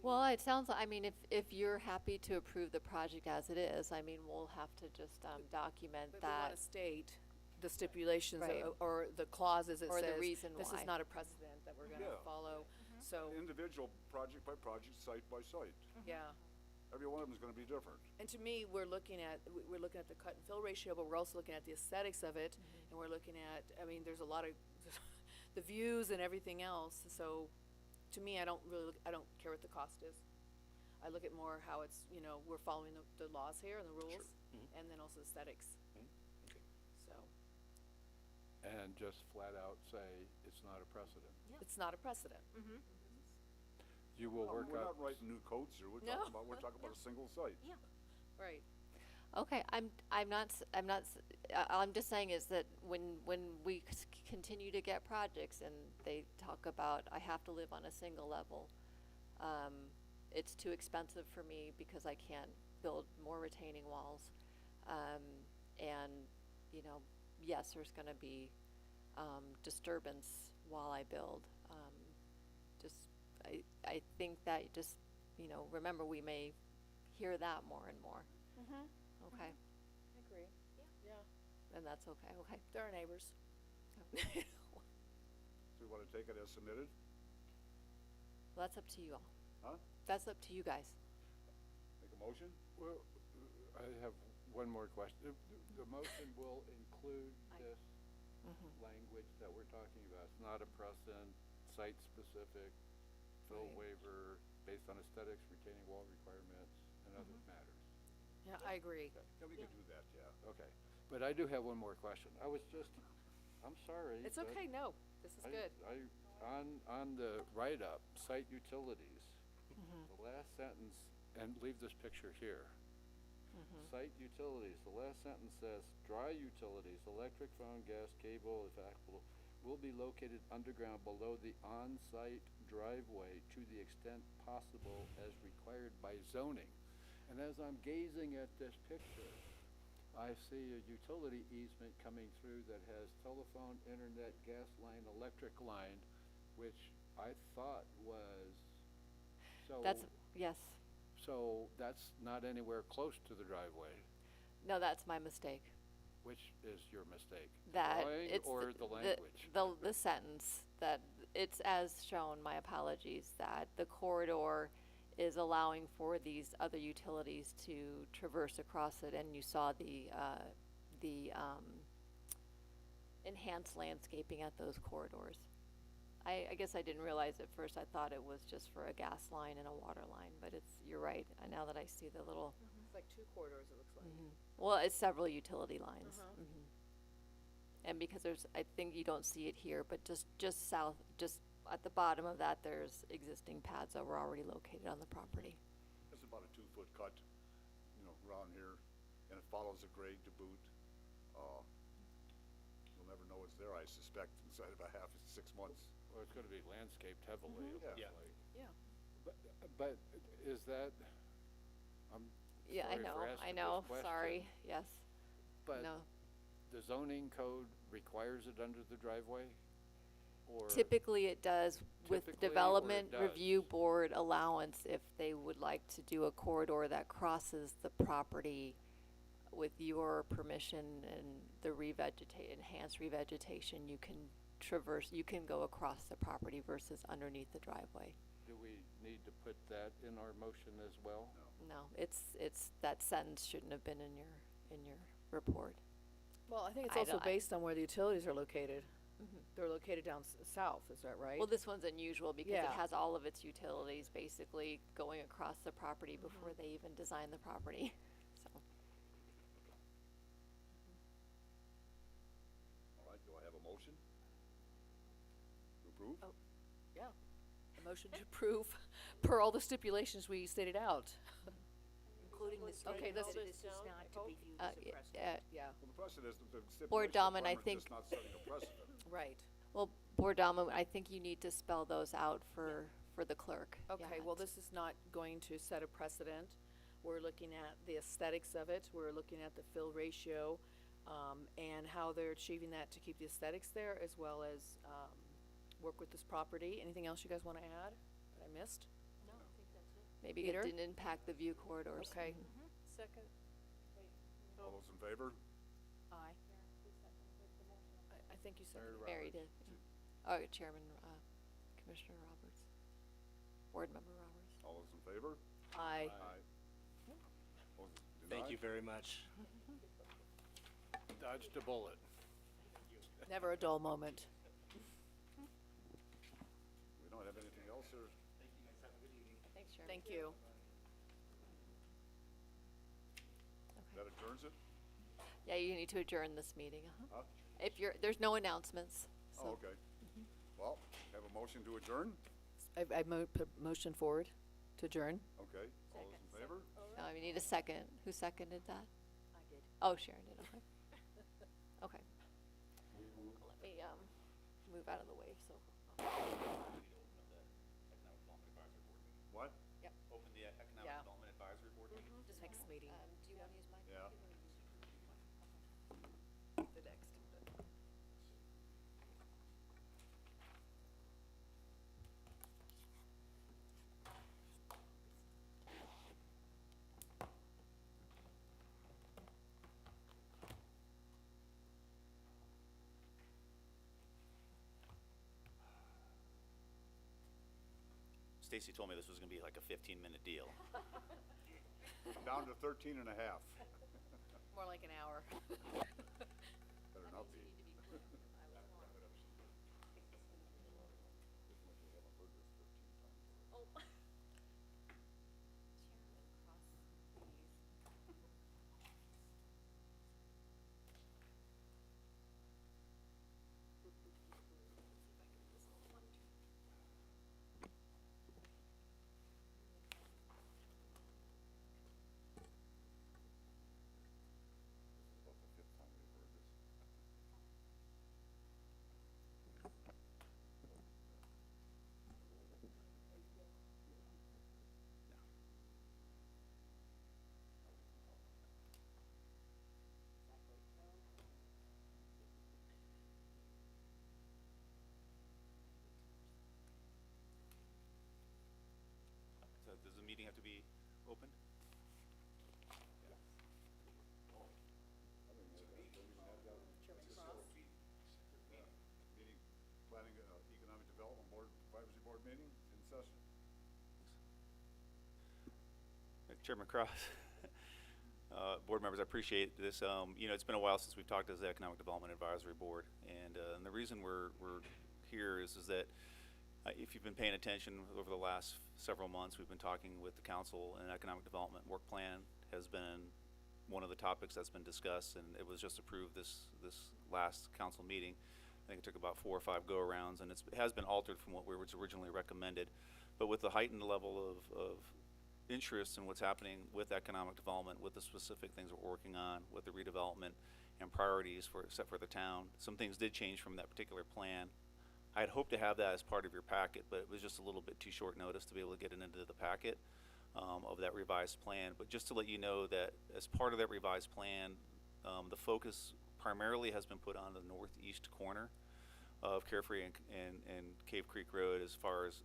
Well, it sounds like, I mean, if you're happy to approve the project as it is, I mean, we'll have to just, document But we want that. to state the stipulations Right. or the clauses that Or the says, reason this why. is not a precedent that we're gonna Yeah. follow. So, Individual, project by project, site by site. yeah. Every one of them is gonna be different. And to me, we're looking at the cut and fill ratio, but we're also looking at the aesthetics of it. And we're looking at, I mean, there's a lot of, the views and everything else. So, to me, I don't care what the cost is. I look at more how it's, we're following the laws here and the rules. And then also aesthetics. Okay. So, and just flat out say it's not a precedent. it's not a precedent. You will No, work we're out, not writing new codes here, we're No. talking about a single site. Yeah. Right. Okay, I'm just saying is that when we continue to get projects and they talk about, I have to live on a single level, it's too expensive for me because I can't build more retaining walls. And, you know, yes, there's gonna be, disturbance while I build. I think that just, you know, remember, we may hear that more and more. Mm-hmm. Okay, I agree. Yeah. and that's okay, okay. They're our neighbors. So you wanna take it as submitted? Well, that's up to you all. Huh? That's up to you guys. Make a motion? Well, I have one more question. The motion will include this language that we're talking about. It's not a precedent, site-specific, fill Right. waiver based on aesthetics, retaining wall requirements, and other matters. Yeah, I agree. Yeah, we could do that, yeah. Okay, but I do have one more question. I'm sorry. It's but okay, no, this is good. On the write-up, site utilities, the last sentence, and leave this picture here. Site utilities, the last sentence says, dry utilities, electric, phone, gas, cable, if applicable, will be located underground below the on-site driveway to the extent possible as required by zoning. And as I'm gazing at this picture, I see a utility easement coming through that has telephone, internet, gas line, electric line, which I thought was, so. That's, yes. So that's not anywhere close to the driveway. No, that's my mistake. Which is your mistake? That Drawing it's or the language? The sentence that it's as shown, my apologies, that the corridor is allowing for these other utilities to traverse across it, and you saw the enhanced landscaping at those corridors. I guess I didn't realize at first. I thought it was just for a gas line and a water line, but you're right. Now that I see the little, It's like 2 corridors, it looks like. well, it's several utility lines. And because I think you don't see it here, but just south, just at the bottom of that, there's existing pads that were already located on the property. It's about a 2-foot cut, you know, around here, and it follows a grade to boot. You'll never know it's there, I suspect, inside about 6 months. Well, it's gonna be landscaped heavily, it looks Yeah. like. Yeah. But is that, I'm Yeah, I sorry know, for asking I know, this question, sorry, yes, but no. the zoning code requires it under the driveway? Or Typically, it does with Typically, or it Development Review does? Board allowance if they would like to do a corridor that crosses the property with your permission and the enhanced revegetation, you can go across the property versus underneath the driveway. do we need to put that in our motion as well? No, it's, that sentence shouldn't have been in your report. Well, I think it's I also don't- based on where the utilities are located. They're located down south, is that right? Well, this one's unusual because Yeah. it has all of its utilities basically going across the property before they even design the property, so. All right, do I have a motion? To approve? Oh. Yeah. A motion to approve per all the stipulations we stated out. Including the Okay, statement let's- that this is not to be used as a precedent. Yeah, Well, the precedent, the Board stipulation Domin, I requirement's think- just not setting a precedent. right. Well, Board Dama, I think you need to spell those out for the clerk. Okay, Yeah, well, this is not going to set a precedent. We're looking at the aesthetics of it, we're looking at the fill ratio, and how they're achieving that to keep the aesthetics there, as well as, work with this property. Anything else you guys wanna add that I missed? No, I think that's it. Maybe Peter? it didn't impact the view corridors. Okay. Second. All those in favor? Aye. I think you said. Mary did. Oh, Chairman, Commissioner Roberts. Board Member Roberts. All those in favor? Aye. Opposed? Thank you Denied? very much. Dodged a bullet. Never a dull moment. We don't have anything else, or? Thanks, Chairman. Thank you. That adjourns it? Yeah, you need to adjourn this meeting, Huh? If there's no announcements, so. Oh, okay. Well, have a motion to adjourn? I put motion forward to adjourn. Okay. All those in favor? We need a second. Who seconded that? I did. Oh, Sharon did, okay. Okay. Let me, move out of the way, so. What? Yep. meeting. Do you want to use my Yeah. computer? The next. Stacy told me this was gonna be like a 15-minute deal. Down to 13 and a half. More like an hour. Better not be. About the fifth time we've heard this. So does the meeting have to be opened? Meeting, planning, economic development board, advisory board meeting in session. Chairman Cross, board members, I appreciate this. It's been a while since we've talked as the Economic Development Advisory Board, and the reason we're here is that if you've been paying attention over the last several months, we've been talking with the council, and economic development work plan has been one of the topics that's been discussed, and it was just approved this last council meeting. I think it took about 4 or 5 go-arounds, and it has been altered from what was originally recommended. But with the heightened level of interest in what's happening with economic development, with the specific things we're working on, with the redevelopment and priorities set for the town, some things did change from that particular plan. I had hoped to have that as part of your packet, but it was just a little bit too short notice to be able to get it into the packet of that revised plan. But just to let you know that as part of that revised plan, the focus primarily has been put on the northeast corner of Carefree and Cave Creek Road, as far as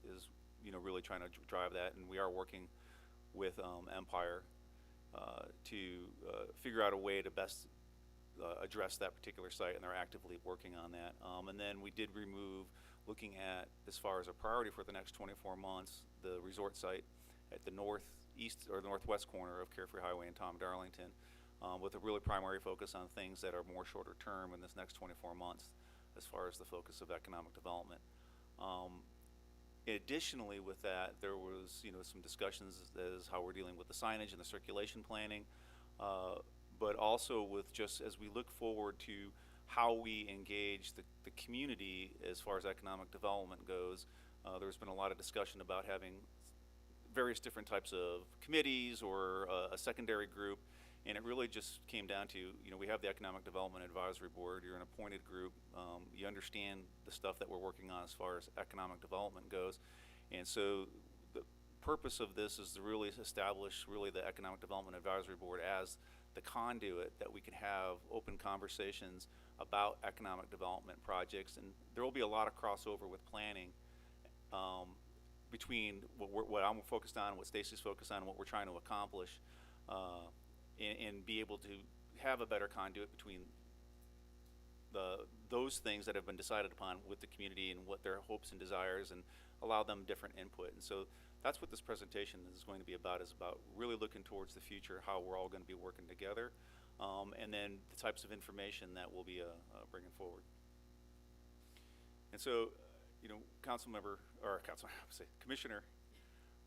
really trying to drive that. And we are working with Empire to figure out a way to best address that particular site, and they're actively working on that. And then we did remove, looking at, as far as a priority for the next 24 months, the resort site at the northeast or northwest corner of Carefree Highway and Tom Darlington, with a really primary focus on things that are more shorter term in this next 24 months as far as the focus of economic development. Additionally, with that, there was some discussions as how we're dealing with the signage and the circulation planning, but also with just as we look forward to how we engage the community as far as economic development goes. There's been a lot of discussion about having various different types of committees or a secondary group, and it really just came down to, we have the Economic Development Advisory Board. You're an appointed group. You understand the stuff that we're working on as far as economic development goes, and so the purpose of this is to really establish the Economic Development Advisory Board as the conduit that we can have open conversations about economic development projects. And there will be a lot of crossover with planning between what I'm focused on, what Stacy's focused on, and what we're trying to accomplish, and be able to have a better conduit between those things that have been decided upon with the community and what their hopes and desires, and allow them different input. And so that's what this presentation is going to be about, really looking towards the future, how we're all going to be working together, and then the types of information that we'll be bringing forward. And so, Commissioner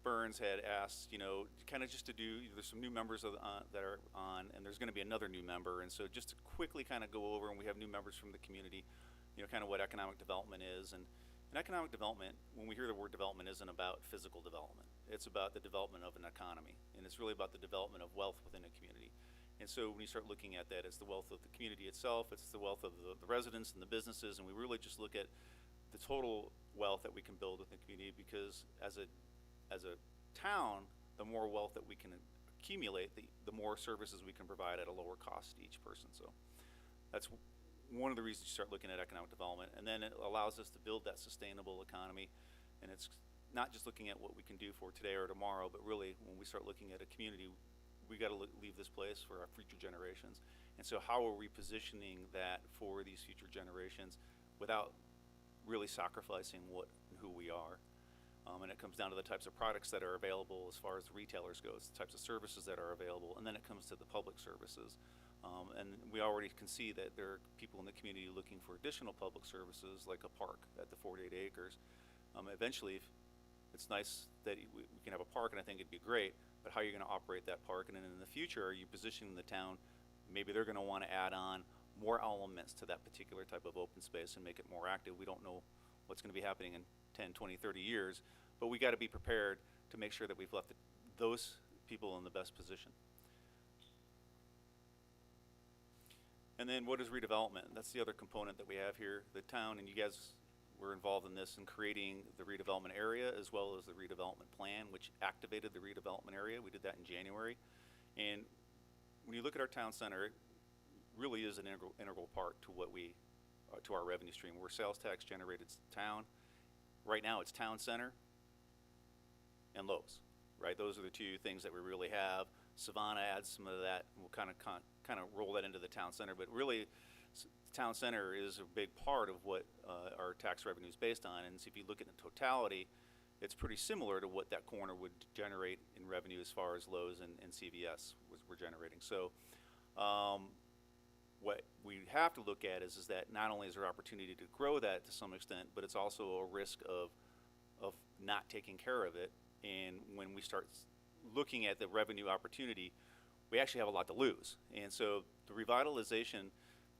Burns had asked, kind of just to do, there's some new members that are on, and there's going to be another new member. And so just to quickly kind of go over, and we have new members from the community, kind of what economic development is. And economic development, when we hear the word development, isn't about physical development. It's about the development of an economy, and it's really about the development of wealth within a community. And so when you start looking at that, it's the wealth of the community itself, it's the wealth of the residents and the businesses, and we really just look at the total wealth that we can build within the community, because as a town, the more wealth that we can accumulate, the more services we can provide at a lower cost to each person. So that's one of the reasons you start looking at economic development. And then it allows us to build that sustainable economy. And it's not just looking at what we can do for today or tomorrow, but really when we start looking at a community, we got to leave this place for our future generations. And so how are we positioning that for these future generations without really sacrificing what and who we are? And it comes down to the types of products that are available as far as the retailers goes, the types of services that are available, and then it comes to the public services. And we already can see that there are people in the community looking for additional public services like a park at the 48 acres. Eventually, it's nice that we can have a park, and I think it'd be great, but how are you going to operate that park? And then in the future, are you positioning the town? Maybe they're going to want to add on more elements to that particular type of open space and make it more active. We don't know what's going to be happening in 10, 20, 30 years, but we got to be prepared to make sure that we've left those people in the best position. And then what is redevelopment? That's the other component that we have here. The town, and you guys were involved in this, in creating the redevelopment area as well as the redevelopment plan, which activated the redevelopment area. We did that in January. And when you look at our town center, it really is an integral part to what we, to our revenue stream. We're sales tax generated town. Right now it's town center and Lowe's, right? Those are the two things that we really have. Savannah adds some of that, and we'll kind of roll that into the town center, but really town center is a big part of what our tax revenue is based on. And so if you look at the totality, it's pretty similar to what that corner would generate in revenue as far as Lowe's and CVS were generating. So what we have to look at is that not only is there opportunity to grow that to some extent, but it's also a risk of not taking care of it. And when we start looking at the revenue opportunity, we actually have a lot to lose. And so the revitalization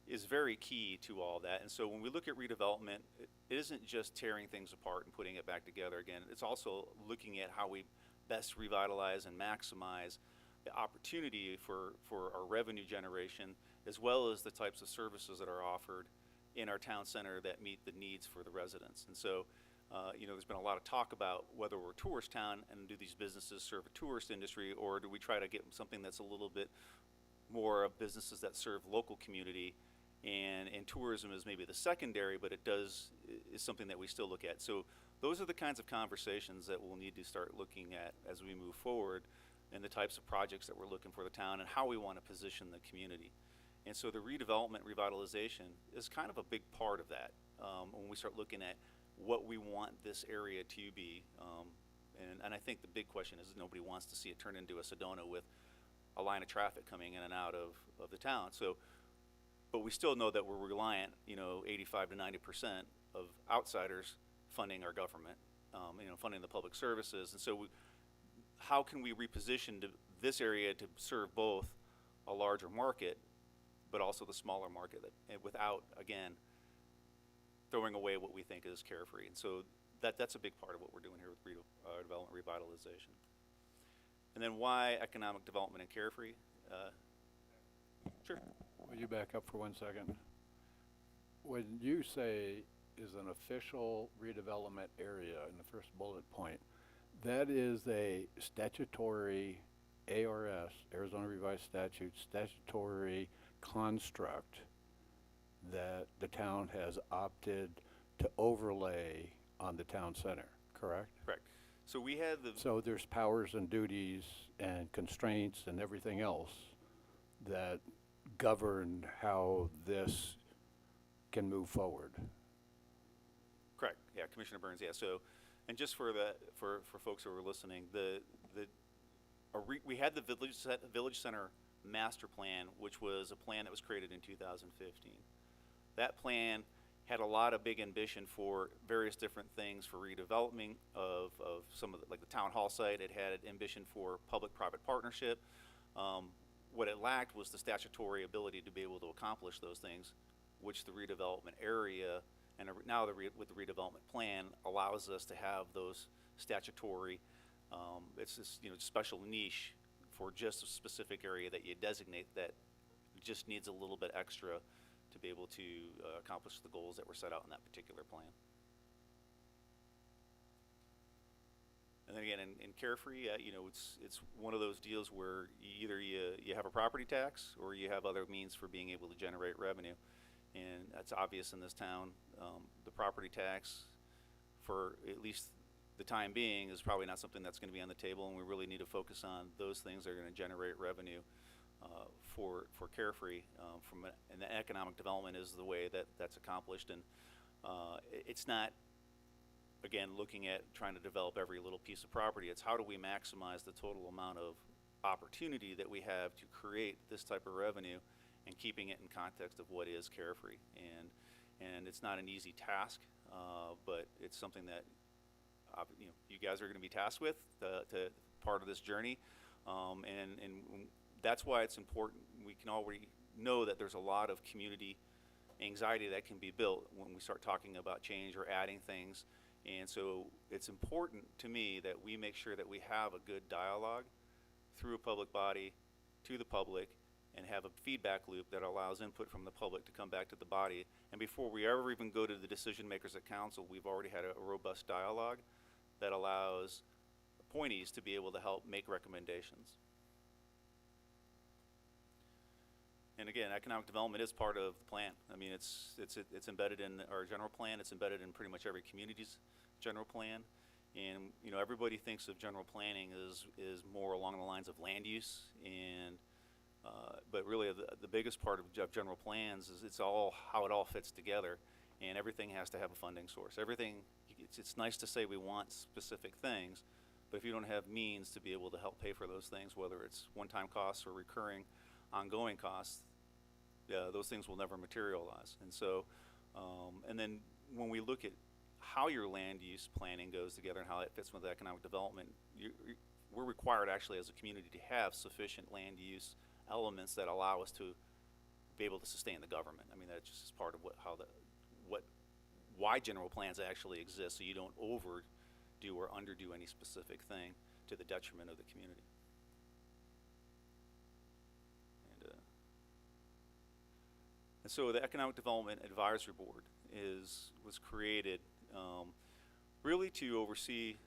is very key to all that. And so when we look at redevelopment, it isn't just tearing things apart and putting it back together again. It's also looking at how we best revitalize and maximize the opportunity for our revenue generation, as well as the types of services that are offered in our town center that meet the needs for the residents. And so there's been a lot of talk about whether we're a tourist town and do these businesses serve a tourist industry, or do we try to get something that's a little bit more of businesses that serve local community, and tourism is maybe the secondary, but it is something that we still look at. So those are the kinds of conversations that we'll need to start looking at as we move forward, and the types of projects that we're looking for the town and how we want to position the community. And so the redevelopment, revitalization is kind of a big part of that when we start looking at what we want this area to be. And I think the big question is nobody wants to see it turn into a Sedona with a line of traffic coming in and out of the town. So, but we still know that we're reliant, 85 to 90% of outsiders funding our government, funding the public services. And so how can we reposition this area to serve both a larger market, but also the smaller market, without, again, throwing away what we think is carefree. And so that's a big part of what we're doing here with development revitalization. And then why economic development and carefree? Sure. Will you back up for 1 second? When you say is an official redevelopment area in the first bullet point, that is a statutory ARS, Arizona Revised Statute, statutory construct that the town has opted to overlay on the town center, correct? Correct. So we had So there's powers and duties and constraints and everything else that govern how this can move forward. Correct. Yeah, Commissioner Burns. Yeah. So, and just for folks who are listening, we had the Village Center Master Plan, which was a plan that was created in 2015. That plan had a lot of big ambition for various different things for redevelopment of some of like the town hall site. It had ambition for public-private partnership. What it lacked was the statutory ability to be able to accomplish those things, which the redevelopment area and now with the redevelopment plan allows us to have those statutory. It's this special niche for just a specific area that you designate that just needs a little bit extra to be able to accomplish the goals that were set out in that particular plan. And then again, in Carefree, you know, it's one of those deals where either you have a property tax or you have other means for being able to generate revenue. And that's obvious in this town. The property tax, for at least the time being, is probably not something that's going to be on the table, and we really need to focus on those things that are going to generate revenue for Carefree. And the economic development is the way that that's accomplished. And it's not, again, looking at trying to develop every little piece of property. It's how do we maximize the total amount of opportunity that we have to create this type of revenue, and keeping it in context of what is Carefree. And it's not an easy task, but it's something that you know, you guys are going to be tasked with to part of this journey, and that's why it's important. We can already know that there's a lot of community anxiety that can be built when we start talking about change or adding things. And so it's important to me that we make sure that we have a good dialogue through a public body to the public, and have a feedback loop that allows input from the public to come back to the body. And before we ever even go to the decision makers at council, we've already had a robust dialogue that allows appointees to be able to help make recommendations. And again, economic development is part of the plan. I mean, it's embedded in our general plan. It's embedded in pretty much every community's general plan. And you know, everybody thinks of general planning is more along the lines of land use, and but really the biggest part of general plans is it's all how it all fits together, and everything has to have a funding source. Everything, it's nice to say we want specific things, but if you don't have means to be able to help pay for those things, whether it's one-time costs or recurring ongoing costs, those things will never materialize. And so, and then when we look at how your land use planning goes together and how it fits with economic development, we're required actually as a community to have sufficient land use elements that allow us to be able to sustain the government. I mean, that's just part of why general plans actually exist, so you don't overdo or underdo any specific thing to the detriment of the community. And so the Economic Development Advisory Board was created really to oversee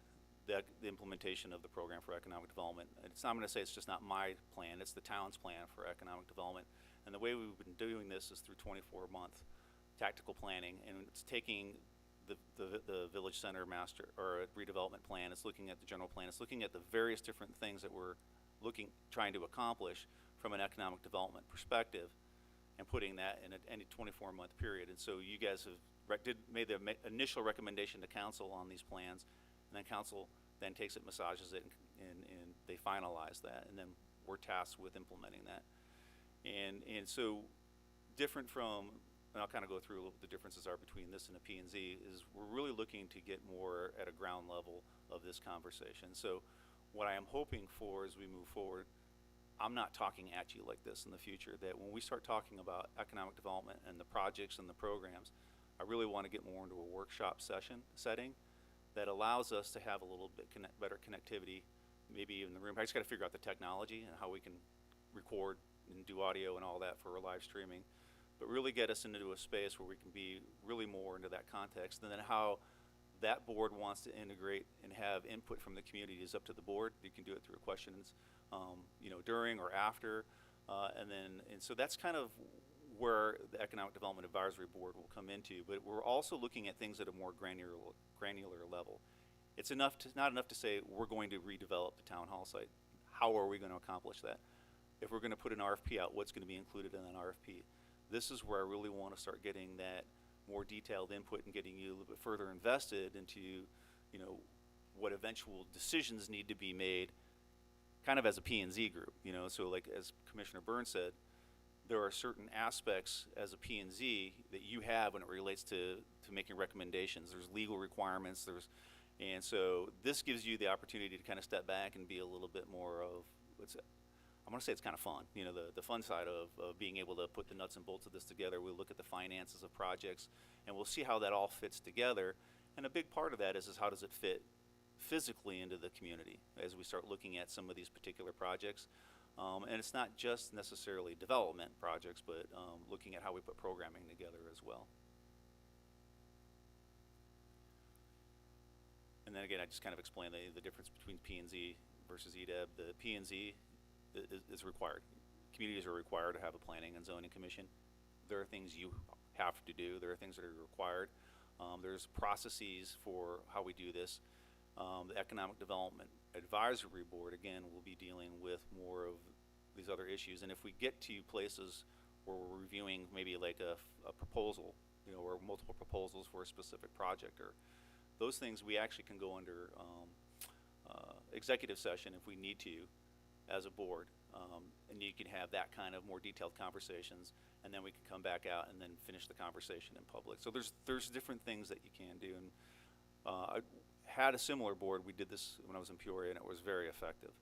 the implementation of the program for economic development. I'm going to say it's just not my plan, it's the town's plan for economic development. And the way we've been doing this is through 24-month tactical planning, and it's taking the village center master or redevelopment plan, it's looking at the general plan, it's looking at the various different things that we're trying to accomplish from an economic development perspective, and putting that in any 24-month period. And so you guys have made the initial recommendation to council on these plans, and then council then takes it, massages it, and they finalize that, and then we're tasked with implementing that. And so different from, and I'll kind of go through what the differences are between this and a P&Z, is we're really looking to get more at a ground level of this conversation. So what I am hoping for as we move forward, I'm not talking at you like this in the future, that when we start talking about economic development and the projects and the programs, I really want to get more into a workshop setting that allows us to have a little bit better connectivity, maybe in the room. I just got to figure out the technology and how we can record and do audio and all that for live streaming, but really get us into a space where we can be really more into that context. And then how that board wants to integrate and have input from the community is up to the board. You can do it through questions, you know, during or after, and so that's kind of where the Economic Development Advisory Board will come into. But we're also looking at things at a more granular level. It's not enough to say we're going to redevelop the town hall site. How are we going to accomplish that? If we're going to put an RFP out, what's going to be included in an RFP? This is where I really want to start getting that more detailed input and getting you a little bit further invested into, you know, what eventual decisions need to be made, kind of as a P&Z group, you know. So like as Commissioner Burns said, there are certain aspects as a P&Z that you have when it relates to making recommendations. There's legal requirements, and so this gives you the opportunity to kind of step back and be a little bit more of, I'm going to say it's kind of fun, you know, the fun side of being able to put the nuts and bolts of this together. We'll look at the finances of projects, and we'll see how that all fits together. And a big part of that is how does it fit physically into the community as we start looking at some of these particular projects. And it's not just necessarily development projects, but looking at how we put programming together as well. And then again, I just kind of explained the difference between P and Z versus EDAB. The P and Z is required. Communities are required to have a planning and zoning commission. There are things you have to do. There are things that are required. There's processes for how we do this. The Economic Development Advisory Board, again, will be dealing with more of these other issues. And if we get to places where we're reviewing maybe like a proposal, you know, or multiple proposals for a specific project, or those things, we actually can go under executive session if we need to as a board. And you can have that kind of more detailed conversations, and then we can come back out and then finish the conversation in public. So there's different things that you can do. And I had a similar board. We did this when I was in Peoria, and it was very effective.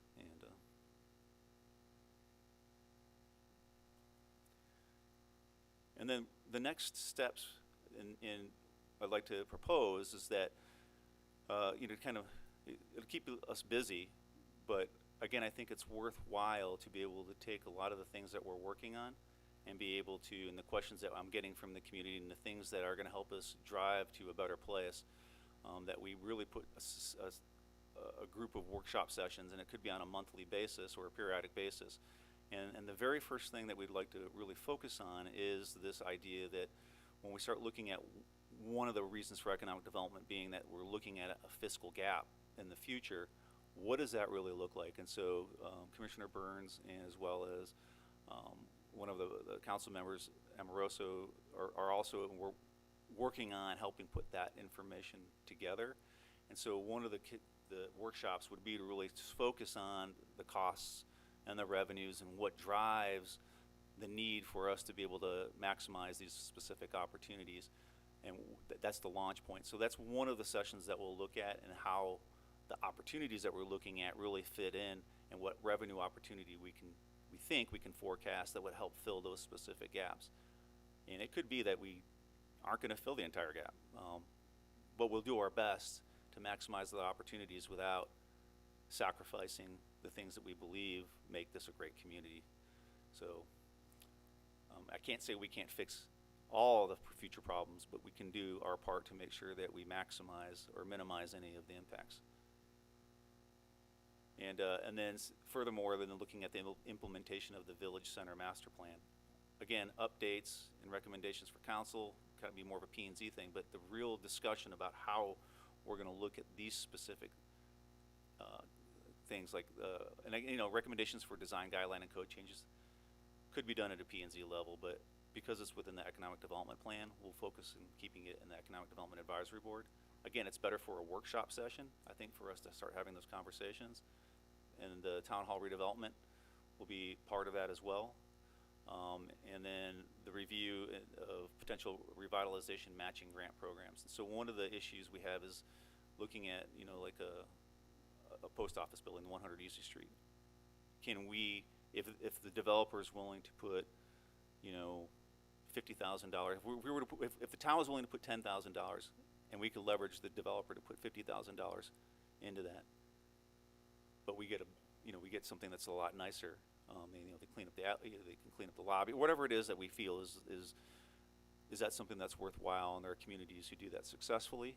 And then the next steps in I'd like to propose is that you know, kind of it'll keep us busy, but again, I think it's worthwhile to be able to take a lot of the things that we're working on and be able to, and the questions that I'm getting from the community and the things that are going to help us drive to a better place, that we really put a group of workshop sessions, and it could be on a monthly basis or a periodic basis. And the very first thing that we'd like to really focus on is this idea that when we start looking at one of the reasons for economic development being that we're looking at a fiscal gap in the future, what does that really look like? And so Commissioner Burns, as well as one of the council members, Amoroso, are also working on helping put that information together. And so one of the workshops would be to really focus on the costs and the revenues and what drives the need for us to be able to maximize these specific opportunities. And that's the launch point. So that's one of the sessions that we'll look at, and how the opportunities that we're looking at really fit in, and what revenue opportunity we think we can forecast that would help fill those specific gaps. And it could be that we aren't going to fill the entire gap, but we'll do our best to maximize the opportunities without sacrificing the things that we believe make this a great community. So I can't say we can't fix all the future problems, but we can do our part to make sure that we maximize or minimize any of the impacts. And then furthermore, then looking at the implementation of the Village Center Master Plan. Again, updates and recommendations for council, kind of be more of a P&Z thing, but the real discussion about how we're going to look at these specific things like, and you know, recommendations for design guideline and code changes could be done at a P&Z level, but because it's within the Economic Development Plan, we'll focus on keeping it in the Economic Development Advisory Board. Again, it's better for a workshop session, I think, for us to start having those conversations. And the Town Hall redevelopment will be part of that as well. And then the review of potential revitalization matching grant programs. And so one of the issues we have is looking at, you know, like a post office building, 100 Easy Street. Can we, if the developer is willing to put, you know, $50,000, if the town was willing to put $10,000, and we could leverage the developer to put $50,000 into that, but we get we get something that's a lot nicer. You know, they clean up they can clean up the lobby, whatever it is that we feel is that something that's worthwhile, and there are communities who do that successfully,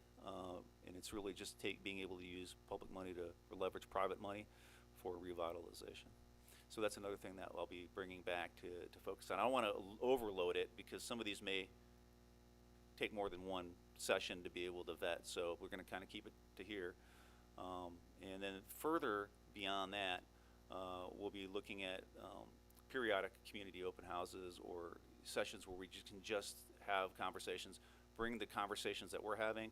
and it's really just being able to use public money or leverage private money for revitalization. So that's another thing that I'll be bringing back to focus on. I don't want to overload it, because some of these may take more than one session to be able to vet, so we're going to kind of keep it to here. And then further beyond that, we'll be looking at periodic community open houses or sessions where we can just have conversations, bring the conversations that we're having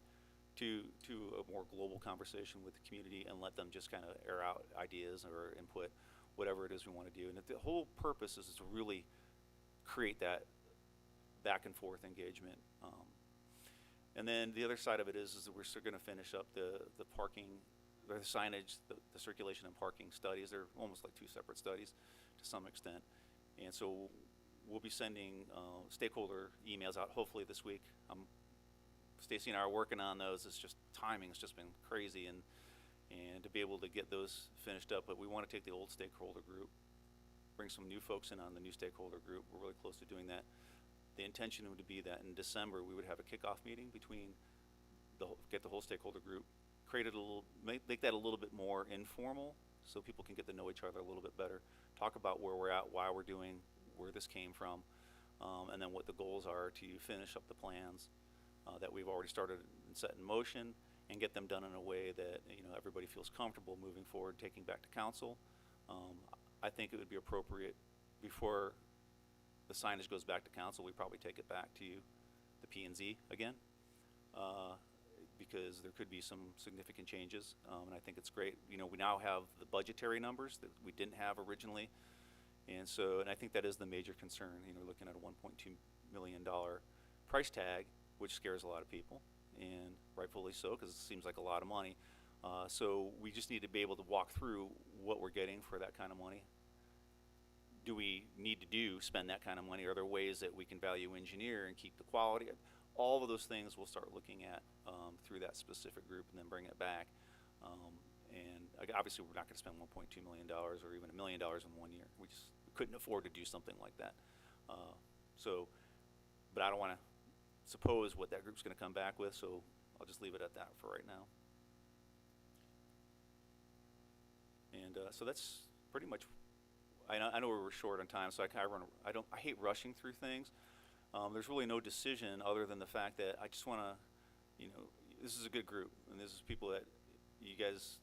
to a more global conversation with the community, and let them just kind of air out ideas or input, whatever it is we want to do. And the whole purpose is to really create that back and forth engagement. And then the other side of it is that we're still going to finish up the parking, the signage, the circulation and parking studies. They're almost like two separate studies to some extent. And so we'll be sending stakeholder emails out hopefully this week. Stacy and I are working on those. It's just timing has just been crazy, and to be able to get those finished up. But we want to take the old stakeholder group, bring some new folks in on the new stakeholder group. We're really close to doing that. The intention would be that in December we would have a kickoff meeting between get the whole stakeholder group create it a little, make that a little bit more informal, so people can get to know each other a little bit better. Talk about where we're at, why we're doing, where this came from, and then what the goals are to finish up the plans that we've already started and set in motion, and get them done in a way that everybody feels comfortable moving forward, taking back to council. I think it would be appropriate before the signage goes back to council, we probably take it back to the P&Z again, because there could be some significant changes, and I think it's great. We now have the budgetary numbers that we didn't have originally, and I think that is the major concern. Looking at a $1.2 million price tag, which scares a lot of people, and rightfully so, because it seems like a lot of money. So we just need to be able to walk through what we're getting for that kind of money. Do we need to spend that kind of money? Are there ways that we can value engineer and keep the quality? All of those things we'll start looking at through that specific group, and then bring it back. Obviously we're not going to spend $1.2 million or even $1 million in 1 year. We couldn't afford to do something like that. But I don't want to suppose what that group's going to come back with, so I'll just leave it at that for right now. And so that's pretty much. I know we were short on time, so I hate rushing through things. There's really no decision other than the fact that I just want to, this is a good group, and this is people that you guys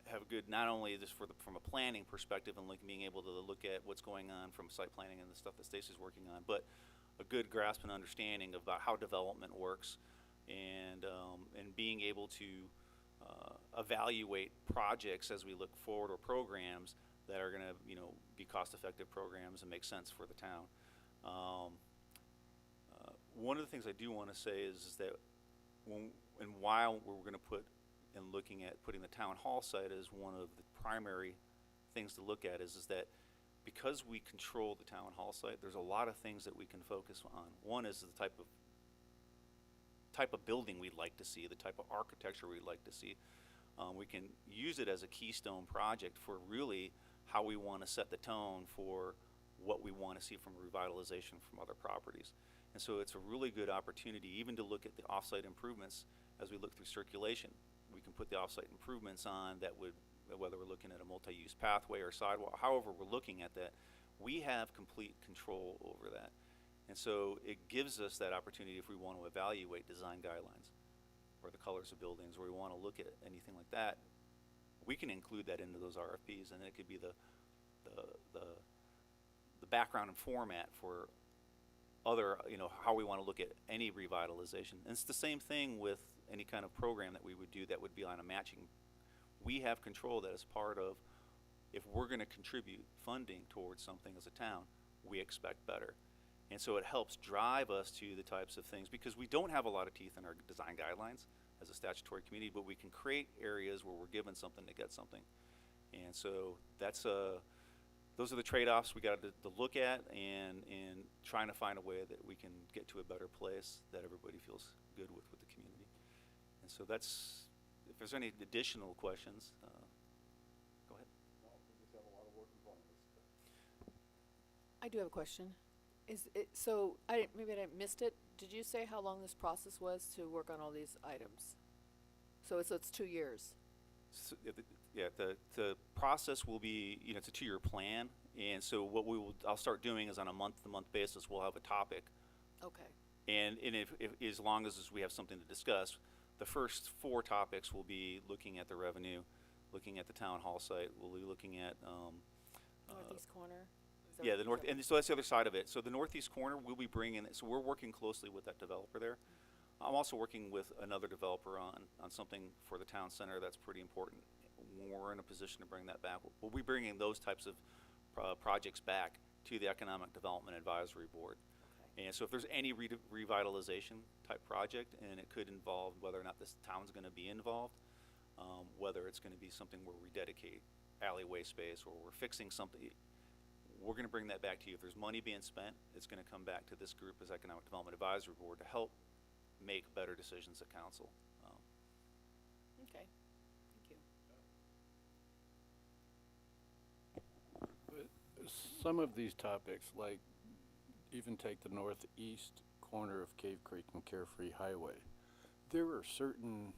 have a good, not only just from a planning perspective and being able to look at what's going on from site planning and the stuff that Stacy's working on, but a good grasp and understanding about how development works, and being able to evaluate projects as we look forward, or programs that are going to be cost-effective programs and make sense for the town. One of the things I do want to say is that while we're going to put and looking at putting the town hall site as one of the primary things to look at is that because we control the town hall site, there's a lot of things that we can focus on. One is the type of building we'd like to see, the type of architecture we'd like to see. We can use it as a keystone project for really how we want to set the tone for what we want to see from revitalization from other properties. And so it's a really good opportunity even to look at the off-site improvements as we look through circulation. We can put the off-site improvements on that would, whether we're looking at a multi-use pathway or sidewalk, however we're looking at that, we have complete control over that. And so it gives us that opportunity if we want to evaluate design guidelines or the colors of buildings, or we want to look at anything like that, we can include that into those RFPs, and it could be the background and format for other, how we want to look at any revitalization. And it's the same thing with any kind of program that we would do that would be on a matching. We have control that as part of, if we're going to contribute funding towards something as a town, we expect better. And so it helps drive us to the types of things, because we don't have a lot of teeth in our design guidelines as a statutory community, but we can create areas where we're given something to get something. And so that's those are the trade-offs we got to look at, and trying to find a way that we can get to a better place that everybody feels good with the community. And so that's, if there's any additional questions, go ahead. No, we just have a lot of work in front of us. I do have a question. Maybe I missed it. Did you say how long this process was to work on all these items? So it's 2 years. So, the process will be, it's a 2-year plan, and so what I'll start doing is on a month-to-month basis, we'll have a topic. Okay. And if as long as we have something to discuss, the first 4 topics will be looking at the revenue, looking at the town hall site, we'll be looking at Northeast corner. yeah, the north, and so that's the other side of it. So the northeast corner, we'll be bringing, so we're working closely with that developer there. I'm also working with another developer on something for the town center that's pretty important. When we're in a position to bring that back, we'll be bringing those types of projects back to the Economic Development Advisory Board. Okay. And so if there's any revitalization type project, and it could involve whether or not this town's going to be involved, whether it's going to be something where we dedicate alleyway space or we're fixing something, we're going to bring that back to you. If there's money being spent, it's going to come back to this group as Economic Development Advisory Board to help make better decisions at council. Okay. Thank you. Some of these topics, like even take the northeast corner of Cave Creek and Carefree Highway, there are certain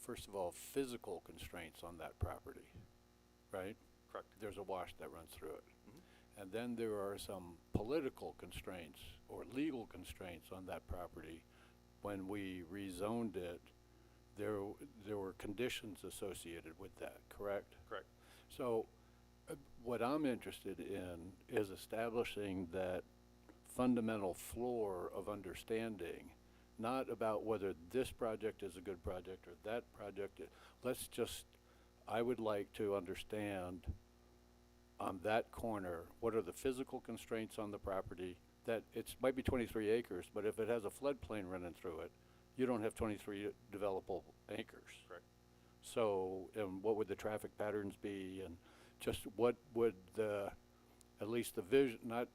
first of all, physical constraints on that property, right? Correct. There's a wash that runs through it. Mhm. And then there are some political constraints or legal constraints on that property. When we rezoned it, there were conditions associated with that, correct? Correct. So what I'm interested in is establishing that fundamental floor of understanding, not about whether this project is a good project or that project. I would like to understand on that corner, what are the physical constraints on the property? That might be 23 acres, but if it has a floodplain running through it, you don't have 23 developable acres. Correct. So, and what would the traffic patterns be, and just what would at least the vision, not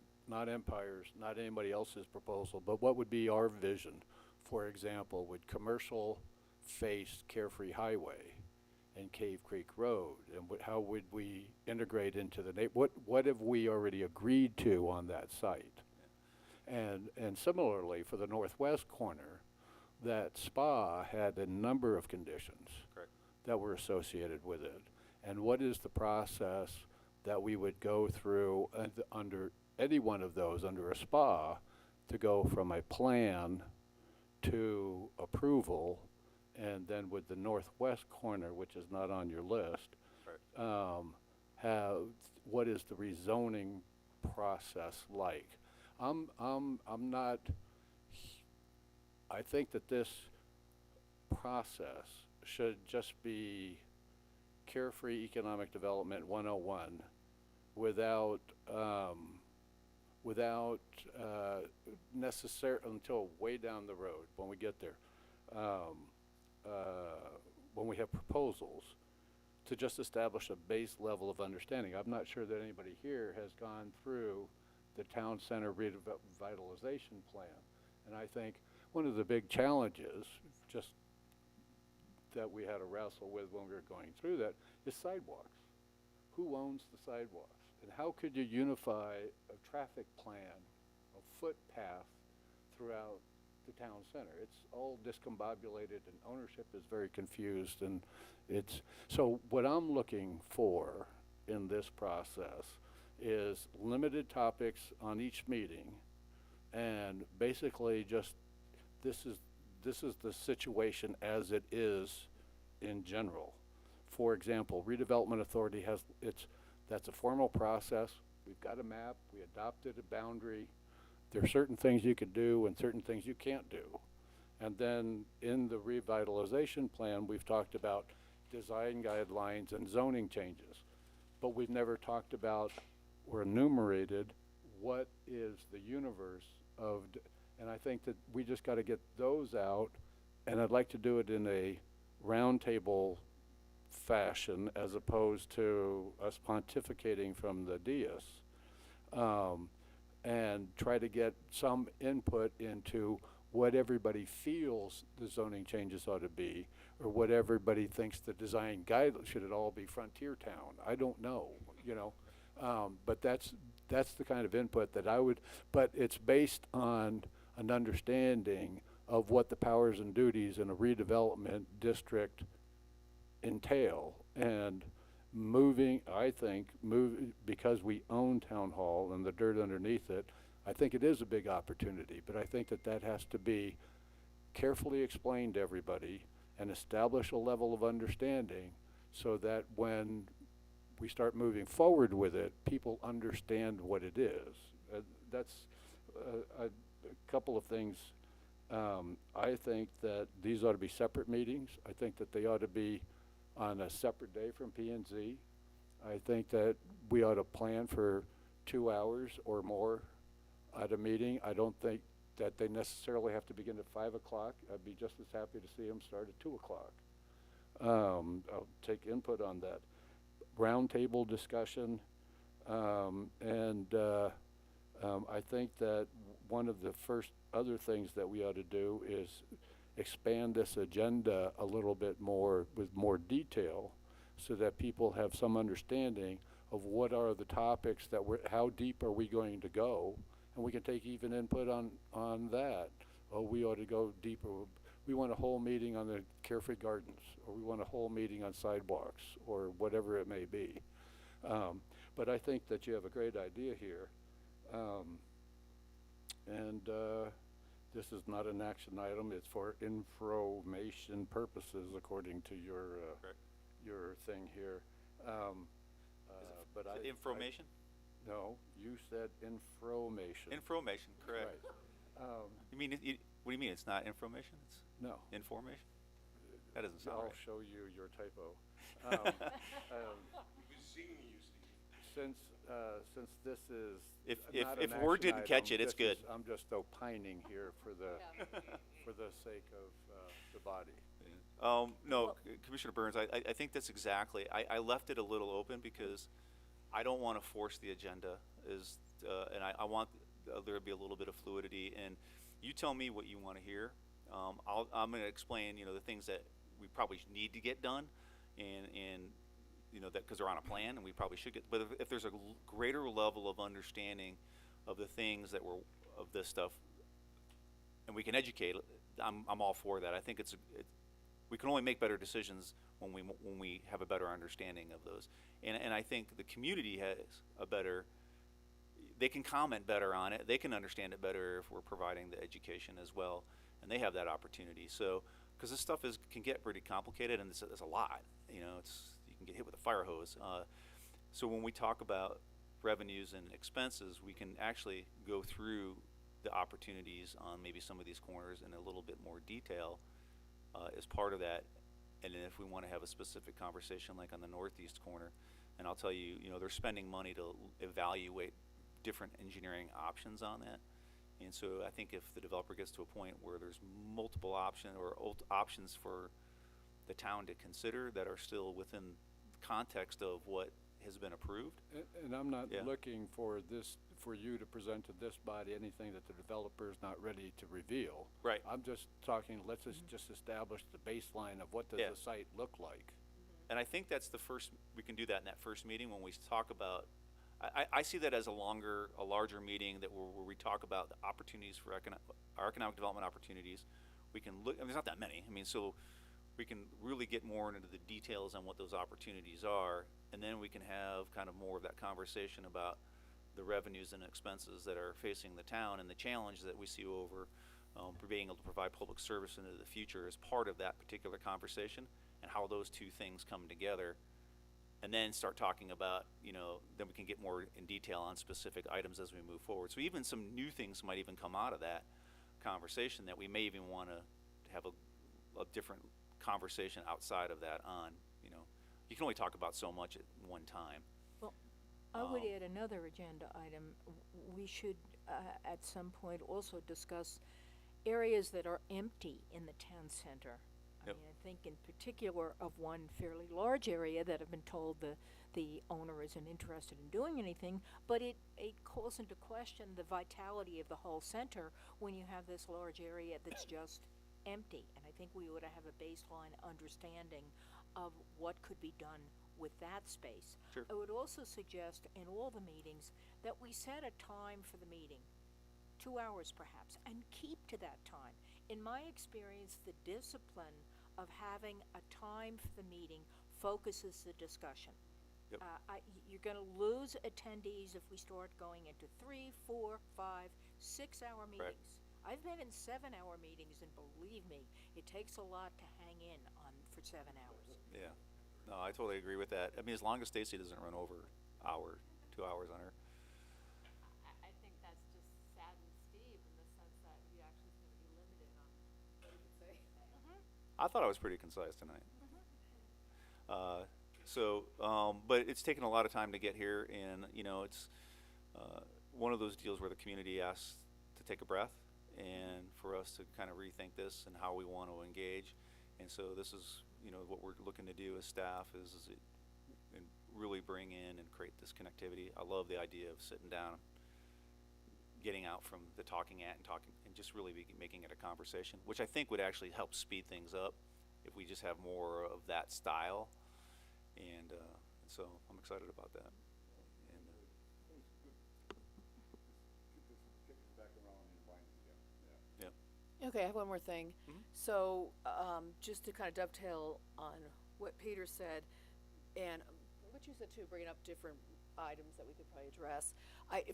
Empire's, not anybody else's proposal, but what would be our vision? For example, would commercial face Carefree Highway and Cave Creek Road, and how would we integrate into the what have we already agreed to on that site? And similarly, for the northwest corner, that spa had a number of conditions. Correct. That were associated with it. And what is the process that we would go through under any one of those, under a spa, to go from a plan to approval, and then with the northwest corner, which is not on your list, Right. What is the rezoning process like? I think that this process should just be Carefree Economic Development 101 without until way down the road when we get there, when we have proposals, to just establish a base level of understanding. I'm not sure that anybody here has gone through the town center revitalization plan. And I think one of the big challenges, just that we had to wrestle with when we were going through that, is sidewalks. Who owns the sidewalks? And how could you unify a traffic plan, a footpath throughout the town center? It's all discombobulated and ownership is very confused, and so what I'm looking for in this process is limited topics on each meeting, and basically just this is the situation as it is in general. For example, redevelopment authority that's a formal process. We've got a map, we adopted a boundary. There are certain things you can do and certain things you can't do. And then in the revitalization plan, we've talked about design guidelines and zoning changes. But we've never talked about or enumerated what is the universe of, and I think that we just got to get those out, and I'd like to do it in a roundtable fashion as opposed to us pontificating from the dais, and try to get some input into what everybody feels the zoning changes ought to be, or what everybody thinks the design guide, should it all be frontier town? I don't know, but that's the kind of input that I would, but it's based on an understanding of what the powers and duties in a redevelopment district entail, and because we own Town Hall and the dirt underneath it, I think it is a big opportunity, but I think that has to be carefully explained to everybody and establish a level of understanding so that when we start moving forward with it, people understand what it is. That's a couple of things. I think that these ought to be separate meetings. I think that they ought to be on a separate day from P&Z. I think that we ought to plan for 2 hours or more at a meeting. I don't think that they necessarily have to begin at 5 o'clock. I'd be just as happy to see them start at 2 o'clock. I'll take input on that. Roundtable discussion, and I think that one of the first other things that we ought to do is expand this agenda a little bit more with more detail so that people have some understanding of what are the topics that how deep are we going to go, and we can take even input on that. Oh, we ought to go deeper. we want a whole meeting on the Carefree Gardens, or we want a whole meeting on sidewalks, or whatever it may be. But I think that you have a great idea here. This is not an action item, it's for information purposes according to your, Correct. your thing here. But Is it information? No, you said information. Information, correct. Right. You mean, what do you mean, it's not information, it's No. information? That doesn't sound I'll right. show you your typo. Since this is If not an Word action didn't catch item, it, it's this is- good. I'm just opining here for the, Yeah. for the sake of the body. No, Well- Commissioner Burns, I think that's exactly, I left it a little open because I don't want to force the agenda, and I want there to be a little bit of fluidity, and you tell me what you want to hear. I'm going to explain, the things that we probably need to get done, and that, because they're on a plan, and we probably should get, but if there's a greater level of understanding of the things that of this stuff, and we can educate, I'm all for that. I think we can only make better decisions when we have a better understanding of those. And I think the community has they can comment better on it. They can understand it better if we're providing the education as well. And they have that opportunity. So, because this stuff can get pretty complicated, and it's a lot. You can get hit with a fire hose. So when we talk about revenues and expenses, we can actually go through the opportunities on maybe some of these corners in a little bit more detail as part of that. And then if we want to have a specific conversation like on the northeast corner, and I'll tell you, they're spending money to evaluate different engineering options on that. And so I think if the developer gets to a point where there's multiple options for the town to consider that are still within the context of what has been approved. And I'm not Yeah. looking for you to present to this body anything that the developer is not ready to reveal. Right. I'm just talking, let's just establish the baseline of what does Yeah. the site look like. And I think that's we can do that in that first meeting when we talk about, I see that as a larger meeting where we talk about the opportunities for our economic development opportunities. We can look, there's not that many. So we can really get more into the details on what those opportunities are, and then we can have kind of more of that conversation about the revenues and expenses that are facing the town and the challenge that we see over for being able to provide public service into the future as part of that particular conversation, and how those two things come together, and then start talking about, then we can get more in detail on specific items as we move forward. So even some new things might even come out of that conversation that we may even want to have a different conversation outside of that on, you can only talk about so much at one time. Well, I would add another agenda item. We should, at some point, also discuss areas that are empty in the town center. Yep. I think in particular of one fairly large area that I've been told the owner isn't interested in doing anything, but it calls into question the vitality of the whole center when you have this large area that's just empty. And I think we ought to have a baseline understanding of what could be done with that space. Sure. I would also suggest in all the meetings that we set a time for the meeting, 2 hours perhaps, and keep to that time. In my experience, the discipline of having a time for the meeting focuses the discussion. Yep. You're going to lose attendees if we start going into 3, 4, 5, 6 hour meetings. I've been in 7-hour meetings, and believe me, it takes a lot to hang in on for 7 hours. Yeah, no, I totally agree with that. As long as Stacy doesn't run over 2 hours on her. I think that's just saddens Steve in the sense that he actually is gonna be limited on what he can say. I thought I was pretty concise tonight. But it's taken a lot of time to get here, and it's one of those deals where the community asks to take a breath, and for us to kind of rethink this and how we want to engage. And so this is what we're looking to do as staff and really bring in and create this connectivity. I love the idea of sitting down, getting out from the talking and just really making it a conversation, which I think would actually help speed things up if we just have more of that style. And so I'm excited about that. And Kick this back around and wind it again. Yeah. yeah. Okay, I have one more thing. So, just to kind of dovetail on what Peter said, and what you said too, bringing up different items that we could probably address.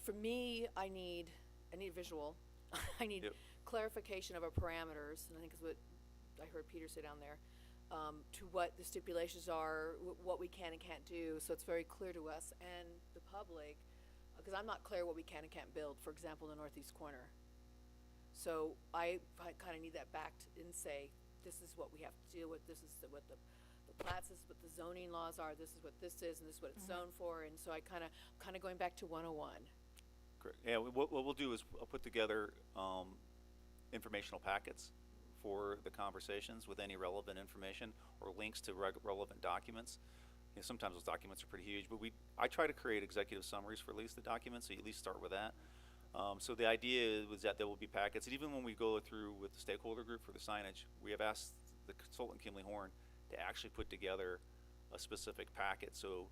For me, I need a visual. I need Yep. clarification of our parameters, and I think is what I heard Peter say down there, to what the stipulations are, what we can and can't do, so it's very clear to us and the public, because I'm not clear what we can and can't build, for example, in the northeast corner. So I kind of need that backed and say, this is what we have to deal with, this is what the plats, this is what the zoning laws are, this is what this is, and this is what it's zoned for, and so I kind of going back to 101. Correct. Yeah, what we'll do is I'll put together informational packets for the conversations with any relevant information or links to relevant documents. You know, sometimes those documents are pretty huge, but I try to create executive summaries for at least the documents, so you at least start with that. So the idea was that there will be packets, and even when we go through with the stakeholder group for the signage, we have asked the consultant Kimley Horn to actually put together a specific packet. So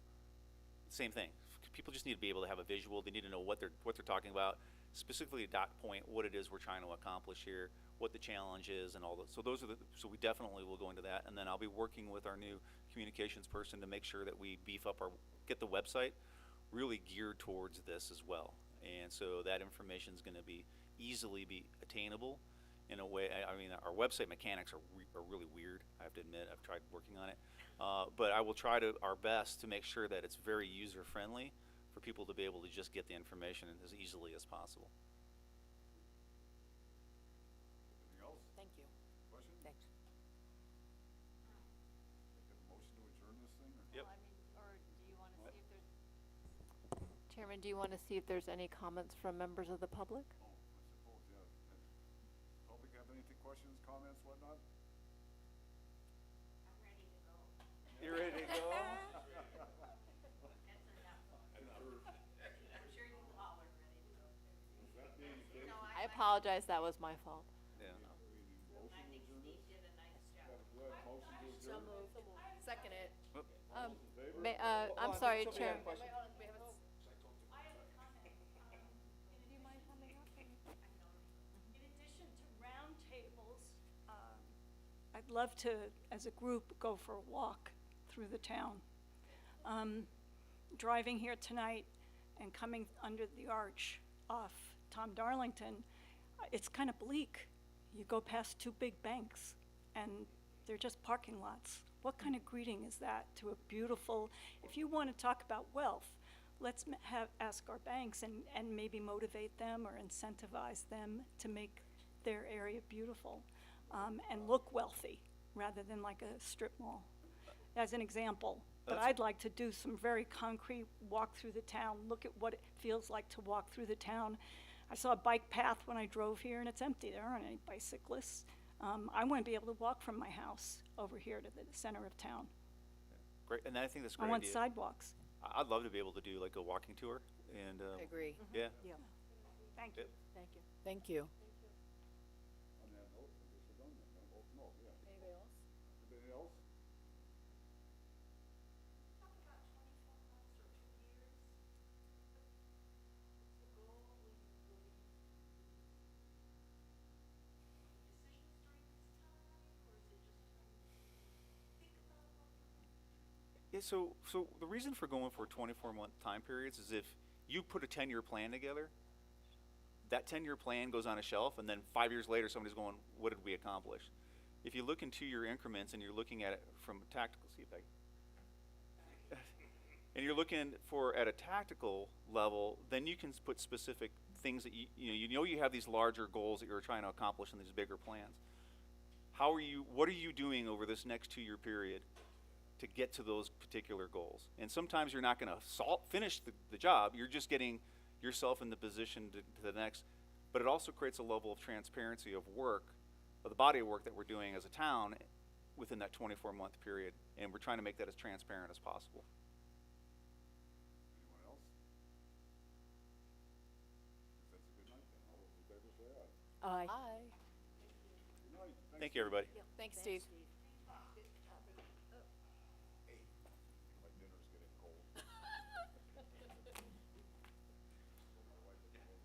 same thing. People just need to be able to have a visual. They need to know what they're talking about, specifically a dot point, what it is we're trying to accomplish here, what the challenge is, and all that. So so we definitely will go into that, and then I'll be working with our new communications person to make sure that we beef up get the website really geared towards this as well. And so that information is going to be easily attainable in a way. I mean, our website mechanics are really weird, I have to admit. I've tried working on it. But I will try our best to make sure that it's very user-friendly for people to be able to just get the information as easily as possible. Anything else? Thank you. Question? Thanks. Make a motion to adjourn this thing? Or? Yep. Well, I mean, or do you want to see if there's, Chairman, do you want to see if there's any comments from members of the public? Oh, I suppose, yeah. Public have anything, questions, comments, whatnot? You're ready to go? I apologize, that was my fault. Yeah. So moved. Second it. I'm sorry, Chair. In addition to roundtables, I'd love to, as a group, go for a walk through the town. Driving here tonight and coming under the arch off Tom Darlington, it's kind of bleak. You go past two big banks and they're just parking lots. What kind of greeting is that to a beautiful, if you want to talk about wealth, let's ask our banks and maybe motivate them or incentivize them to make their area beautiful and look wealthy rather than like a strip mall, as an example. But I'd like to do some very concrete walk through the town, look at what it feels like to walk through the town. I saw a bike path when I drove here and it's empty. There aren't any bicyclists. I want to be able to walk from my house over here to the center of town. Great, and I think that's a I great want idea. sidewalks. I'd love to be able to do like a walking tour, and I agree. yeah. Thank you. Yep. Thank you. Thank you. On that note, I guess we're done then. No, yeah. Anybody else? Anybody else? Yeah, so the reason for going for 24-month time periods is if you put a 10-year plan together, that 10-year plan goes on a shelf, and then 5 years later, somebody's going, what did we accomplish? If you look in 2-year increments and you're looking at it from a tactical, and you're looking at a tactical level, then you can put specific things that you know you have these larger goals that you're trying to accomplish in these bigger plans. What are you doing over this next 2-year period to get to those particular goals? And sometimes you're not going to finish the job. You're just getting yourself in the position to the next. But it also creates a level of transparency of work, of the body of work that we're doing as a town within that 24-month period. And we're trying to make that as transparent as possible. Anyone else? If that's a good night then. All those in favor say aye. Aye. Aye. Good night. Thank you, everybody. Thanks, Steve. Steve.